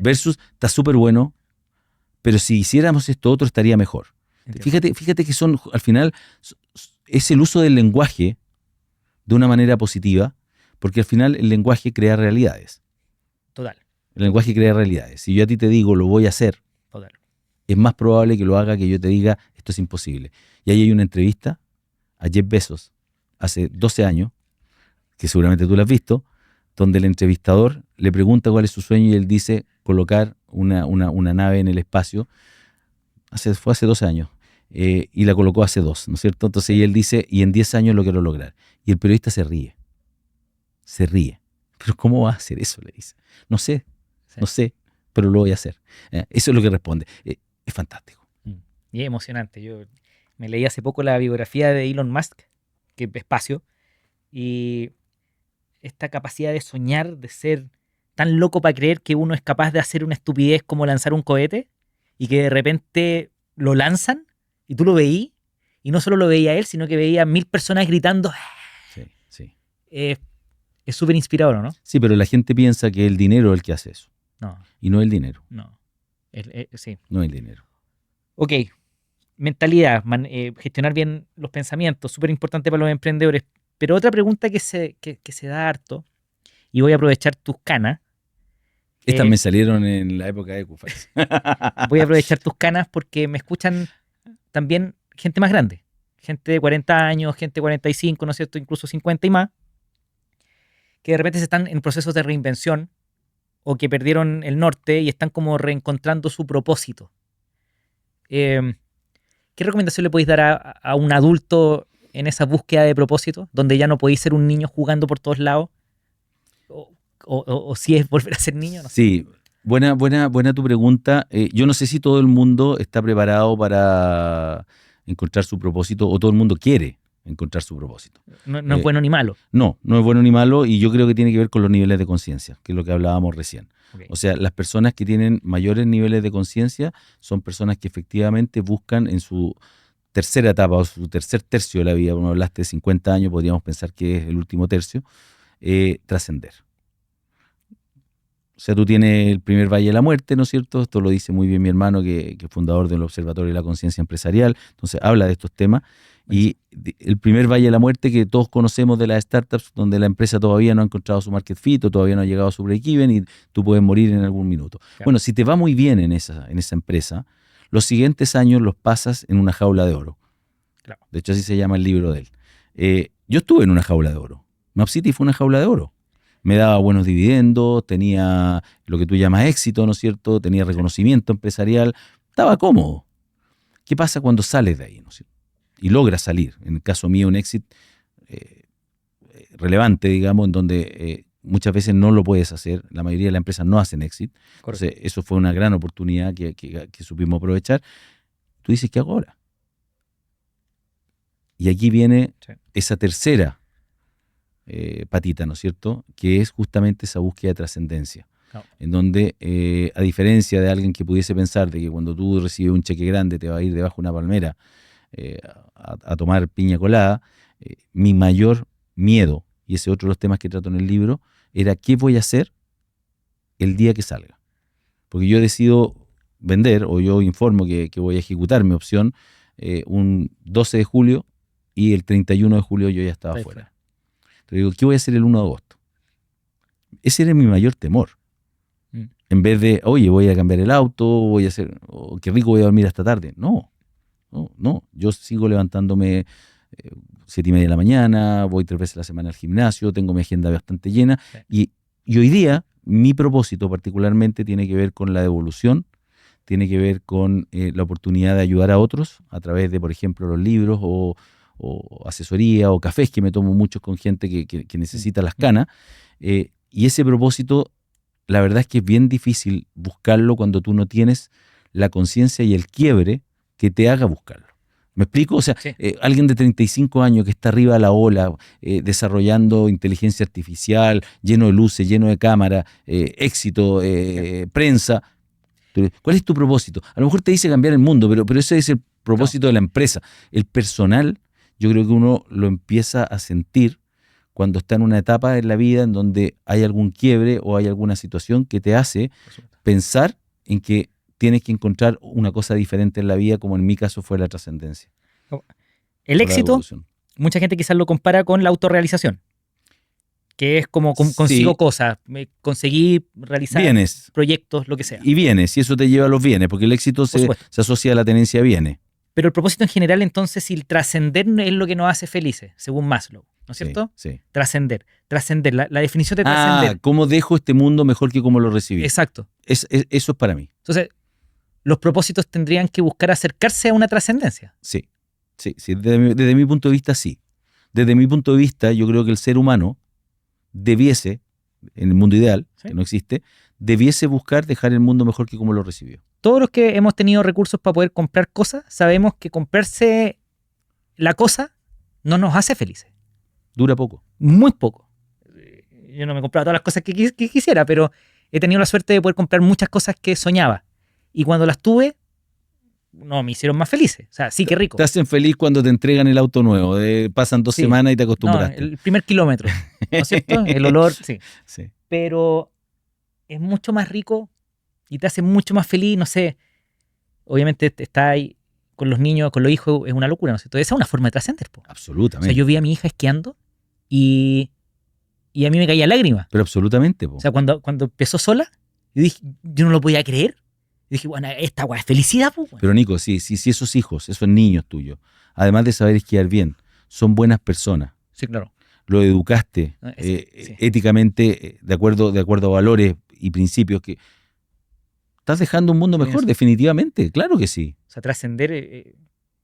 está súper bueno, pero si hiciéramos esto otro estaría mejor. Entiendo. Fíjate que son, al final, es el uso del lenguaje de una manera positiva, porque al final el lenguaje crea realidades. Total. El lenguaje crea realidades. Si yo a ti te digo, lo voy a hacer, Total. es más probable que lo haga que yo te diga, esto es imposible. Y ahí hay una entrevista a Jeff Bezos, hace 12 años, que seguramente tú la has visto, donde el entrevistador le pregunta cuál es su sueño y él dice colocar una nave en el espacio. Fue hace 12 años. Y la colocó hace 2, ¿no es cierto? Entonces y él dice, y en 10 años lo quiero lograr. Y el periodista se ríe. Se ríe. ¿Pero cómo va a hacer eso? Le dice. No sé, no sé, pero lo voy a hacer. Eso es lo que responde. Es fantástico. Y es emocionante. Yo me leí hace poco la biografía de Elon Musk, que es espacio, y esta capacidad de soñar, de ser tan loco para creer que uno es capaz de hacer una estupidez como lanzar un cohete y que de repente lo lanzan y tú lo veí y no solo lo veía él, sino que veía 1000 personas gritando. Sí, sí. Es súper inspirador, ¿no? Sí, pero la gente piensa que el dinero es el que hace eso. No. Y no el dinero. No. Sí. No el dinero. Ok. Mentalidad, gestionar bien los pensamientos, súper importante para los emprendedores. Pero otra pregunta que se da harto, y voy a aprovechar tus canas. Estas me salieron en la época de Cufax. Voy a aprovechar tus canas porque me escuchan también gente más grande. Gente de 40 años, gente de 45, ¿no es cierto? Incluso 50 y más. Que de repente se están en procesos de reinvención o que perdieron el norte y están como reencontrando su propósito. ¿Qué recomendación le podéis dar a un adulto en esa búsqueda de propósito, donde ya no podéis ser un niño jugando por todos lados? o si es volver a ser niño, no sé. Sí, buena tu pregunta. Yo no sé si todo el mundo está preparado para encontrar su propósito o todo el mundo quiere encontrar su propósito. No es bueno ni malo. No es bueno ni malo y yo creo que tiene que ver con los niveles de conciencia, que es lo que hablábamos recién. Okay. O sea, las personas que tienen mayores niveles de conciencia son personas que efectivamente buscan en su tercera etapa o su tercer tercio de la vida, como hablaste de 50 años, podríamos pensar que es el último tercio, trascender. O sea, tú tienes el primer Valle de la Muerte, ¿no es cierto? Esto lo dice muy bien mi hermano, que es fundador del Observatorio de la Conciencia Empresarial. Entonces, habla de estos temas. Y el primer Valle de la Muerte que todos conocemos de las startups, donde la empresa todavía no ha encontrado su market fit o todavía no ha llegado a su break-even y tú puedes morir en algún minuto. Claro. Bueno, si te va muy bien en esa empresa, los siguientes años los pasas en una jaula de oro. Claro. De hecho, así se llama el libro de él. Yo estuve en una jaula de oro. MapCity fue una jaula de oro. Me daba buenos dividendos, tenía lo que tú llamas éxito, ¿no es cierto? Tenía reconocimiento empresarial, estaba cómodo. ¿Qué pasa cuando sales de ahí, ¿no es cierto? Y logras salir. En el caso mío, un éxito relevante, digamos, en donde muchas veces no lo puedes hacer. La mayoría de las empresas no hacen éxito. Entonces, eso fue una gran oportunidad que supimos aprovechar. Tú dices, ¿qué hago ahora? Y aquí viene esa tercera patita, ¿no es cierto? Que es justamente esa búsqueda de trascendencia. No. En donde, a diferencia de alguien que pudiese pensar de que cuando tú recibes un cheque grande te va a ir debajo de una palmera a tomar piña colada, mi mayor miedo, y ese es otro de los temas que trato en el libro, era qué voy a hacer el día que salga. Porque yo decido vender, o yo informo que voy a ejecutar mi opción un 12 de julio, y el 31 de julio yo ya estaba fuera. Entonces digo, ¿qué voy a hacer el 1 de agosto? Ese era mi mayor temor. En vez de, oye, voy a cambiar el auto, voy a hacer, oh, qué rico voy a dormir hasta tarde. No. Yo sigo levantándome 7:30 de la mañana, voy 3 veces a la semana al gimnasio, tengo mi agenda bastante llena. Sí. Y hoy día, mi propósito particularmente tiene que ver con la devolución, tiene que ver con la oportunidad de ayudar a otros a través de, por ejemplo, los libros o asesoría o cafés que me tomo muchos con gente que necesita las canas. Y ese propósito, la verdad es que es bien difícil buscarlo cuando tú no tienes la conciencia y el quiebre que te haga buscarlo. ¿Me explico? O sea, sí. Alguien de 35 años que está arriba de la ola, desarrollando inteligencia artificial, lleno de luces, lleno de cámara, éxito, prensa. ¿Cuál es tu propósito? A lo mejor te dice cambiar el mundo, pero ese es el propósito de la empresa. El personal, yo creo que uno lo empieza a sentir cuando está en una etapa en la vida en donde hay algún quiebre o hay alguna situación que te hace pensar en que tienes que encontrar una cosa diferente en la vida, como en mi caso fue la trascendencia. El éxito, mucha gente quizás lo compara con la autorrealización, que es como consigo cosas, conseguí realizar proyectos, lo que sea. Y bienes, y eso te lleva a los bienes, porque el éxito se asocia a la tenencia de bienes. Pero el propósito en general, entonces, si el trascender es lo que nos hace felices, según Maslow, ¿no es cierto? Sí. Trascender, la definición de trascender. ¿Cómo dejo este mundo mejor que como lo recibí? Exacto. Eso es para mí. Entonces, los propósitos tendrían que buscar acercarse a una trascendencia. Sí. Desde mi punto de vista, sí. Desde mi punto de vista, yo creo que el ser humano debiese, en el mundo ideal, que no existe, debiese buscar dejar el mundo mejor que como lo recibió. Todos los que hemos tenido recursos para poder comprar cosas, sabemos que comprarse la cosa no nos hace felices. Dura poco. Muy poco. Yo no me he comprado todas las cosas que quisiera, pero he tenido la suerte de poder comprar muchas cosas que soñaba. Y cuando las tuve, no, me hicieron más felices. O sea, sí, qué rico. Te hacen feliz cuando te entregan el auto nuevo. Pasan 2 semanas y te acostumbraste. No, el primer kilómetro, ¿no es cierto? El olor, sí. Pero es mucho más rico y te hace mucho más feliz, no sé. Obviamente está ahí con los niños, con los hijos, es una locura, ¿no es cierto? Esa es una forma de trascender, po. Absolutamente. O sea, yo vi a mi hija esquiando y a mí me caía lágrimas. Pero absolutamente, po. O sea, cuando empezó sola, yo no lo podía creer. Y dije, bueno, esta weá es felicidad, pues. Pero Nico, si esos hijos, esos niños tuyos, además de saber esquiar bien, son buenas personas. Sí, claro. Lo educaste éticamente, de acuerdo a valores y principios que estás dejando un mundo mejor, definitivamente, claro que sí. O sea, trascender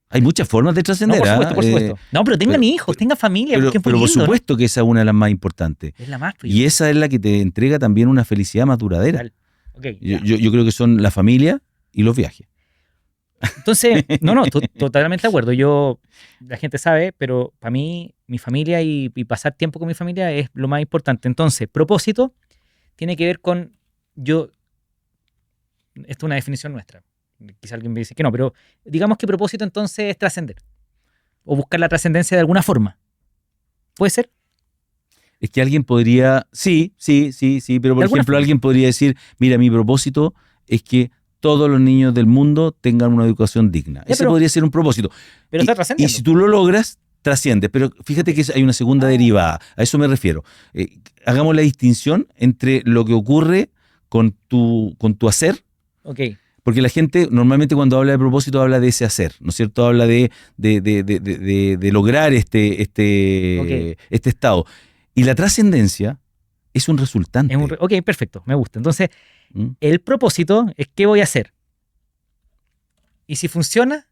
Hay muchas formas de No, trascender. por supuesto, por supuesto. No, pero tengan pero- hijos, tengan familia, Pero, porque es muy pero por lindo, ¿no? supuesto que esa es una de las más importantes. Es la más pues, Y esa es la que te entrega también una felicidad más duradera. Tal. Ok, Yo, ya. yo creo que son la familia y los viajes. Entonces, totalmente de acuerdo. La gente sabe, pero para mí, mi familia y pasar tiempo con mi familia es lo más importante. Entonces, propósito tiene que ver con esto es una definición nuestra. Quizá alguien me dice que no, pero digamos que propósito entonces es trascender o buscar la trascendencia de alguna forma. ¿Puede ser? Es que alguien podría, sí, pero por De alguna ejemplo forma. alguien podría decir, mira, mi propósito es que todos los niños del mundo tengan una educación digna. Ya, Ese pero- podría ser un propósito. Pero está trascendiendo. Y si tú lo logras, trasciende. Pero fíjate que hay una segunda derivada, a eso me refiero. Hagamos la distinción entre lo que ocurre con tu hacer, Ok, porque la gente normalmente cuando habla de propósito habla de ese hacer, ¿no es cierto? Habla de lograr este estado. Y la trascendencia es un resultante. ok, perfecto, me gusta. Entonces, ¿Mm? el propósito es qué voy a hacer. Y si funciona,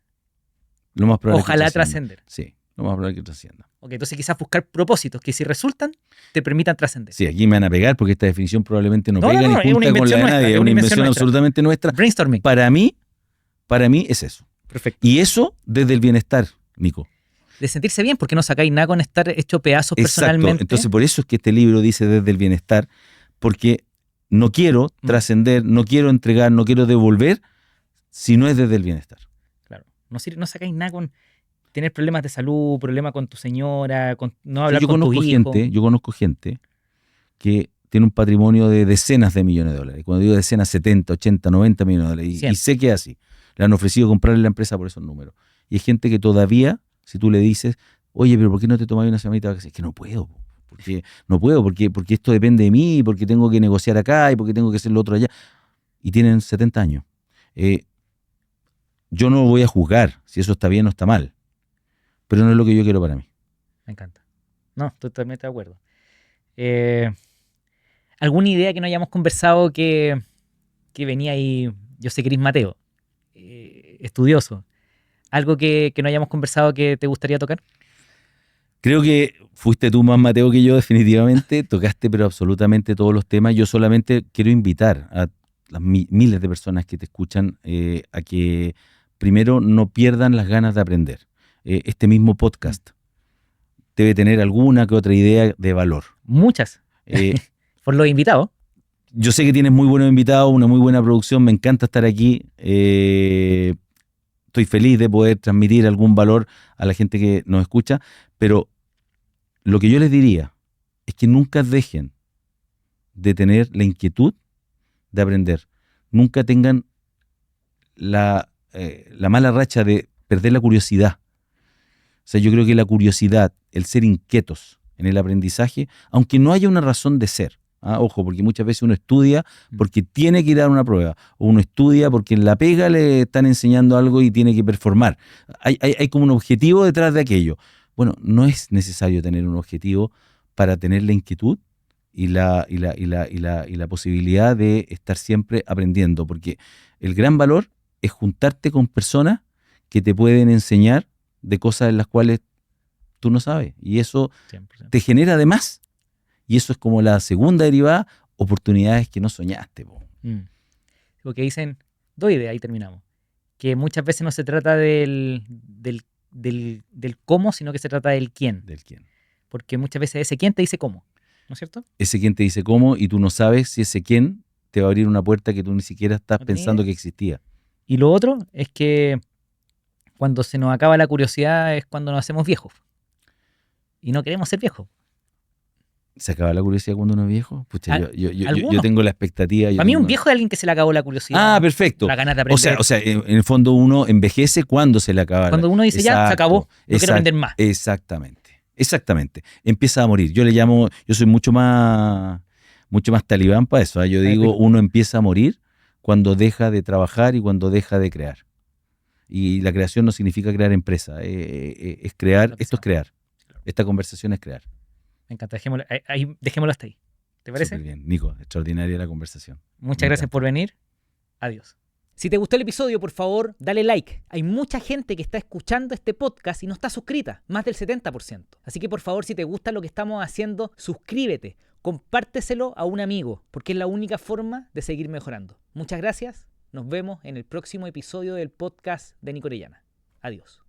Lo más probable es que ojalá trascienda. trascender. Sí, lo más probable es que trascienda. Ok, entonces quizás buscar propósitos que si resultan, te permitan trascender. Sí, aquí me van a pegar porque esta definición probablemente no No, pega no, ni no, es junta una con la invención de nuestra, nadie, es una invención nuestra. absolutamente nuestra. Brainstorming. Para mí es eso. Perfecto. Y eso desde el bienestar, Nico. De sentirse bien, porque no sacáis nada con estar hecho pedazos Exacto. personalmente. Entonces, por eso es que este libro dice desde el bienestar, porque no quiero trascender, no quiero entregar, no quiero devolver, si no es desde el bienestar. Claro. No sacáis nada con tener problemas de salud, problemas con tu señora, con no hablar con tu hijo. Yo conozco gente que tiene un patrimonio de decenas de millones de dólares. Cuando digo decenas, 70, 80, 90 millones de dólares. Y sé que es así. Le han ofrecido comprarle la empresa por esos números. Y hay gente que todavía, si tú le dices, oye, pero ¿por qué no te tomas una semanita de vacaciones? Es que no puedo. Porque esto depende de mí, porque tengo que negociar acá y porque tengo que hacer lo otro allá. Y tienen 70 años. Yo no voy a juzgar si eso está bien o está mal, pero no es lo que yo quiero para mí. Me encanta. No, totalmente de acuerdo. ¿Alguna idea que no hayamos conversado que venía ahí? Yo sé que eres Mateo, estudioso. ¿Algo que no hayamos conversado que te gustaría tocar? Creo que fuiste tú más Mateo que yo, definitivamente. Tocaste pero absolutamente todos los temas. Yo solamente quiero invitar a las miles de personas que te escuchan a que primero no pierdan las ganas de aprender. Este mismo podcast debe tener alguna que otra idea de valor. Muchas. Por los invitados. Yo sé que tienes muy buenos invitados, una muy buena producción, me encanta estar aquí. Estoy feliz de poder transmitir algún valor a la gente que nos escucha, pero lo que yo les diría es que nunca dejen de tener la inquietud de aprender. Nunca tengan la mala racha de perder la curiosidad. O sea, yo creo que la curiosidad, el ser inquietos en el aprendizaje, aunque no haya una razón de ser. Ojo, porque muchas veces uno estudia porque tiene que ir a dar una prueba, o uno estudia porque en la pega le están enseñando algo y tiene que performar. Hay como un objetivo detrás de aquello. Bueno, no es necesario tener un objetivo para tener la inquietud y la posibilidad de estar siempre aprendiendo, porque el gran valor es juntarte con personas que te pueden enseñar de cosas en las cuales tú no sabes, y eso 100%. te genera además, y eso es como la segunda derivada, oportunidades que no soñaste. Porque dicen, dos ideas, ahí terminamos, que muchas veces no se trata del cómo, sino que se trata del quién. Del quién. Porque muchas veces ese quién te dice cómo, ¿no es cierto? Ese quién te dice cómo y tú no sabes si ese quién te va a abrir una puerta que tú ni siquiera estás No tenía pensando idea. que existía. Y lo otro es que cuando se nos acaba la curiosidad es cuando nos hacemos viejos. Y no queremos ser viejos. ¿Se acaba la curiosidad cuando uno es viejo? Pucha, yo algunos. tengo la expectativa. Para mí un viejo es alguien que se le acabó la curiosidad. Perfecto. La ganas de aprender. O sea, en el fondo uno envejece cuando se le acaba. Cuando uno dice, ya, se acabó, no quiero aprender más. Exactamente. Empieza a morir. Yo soy mucho más talibán para eso. Yo digo, uno empieza a morir cuando deja de trabajar y cuando deja de crear. Y la creación no significa crear empresa, es crear, esto es crear. Esta conversación es crear. Me encanta, dejémoslo hasta ahí. ¿Te parece? Súper bien, Nico, extraordinaria la conversación. Muchas gracias por venir. Adiós. Si te gustó el episodio, por favor, dale like. Hay mucha gente que está escuchando este podcast y no está suscrita, más del 70%. Así que por favor, si te gusta lo que estamos haciendo, suscríbete, compárteselo a un amigo, porque es la única forma de seguir mejorando. Muchas gracias, nos vemos en el próximo episodio del podcast de Nico Orellana. Adiós.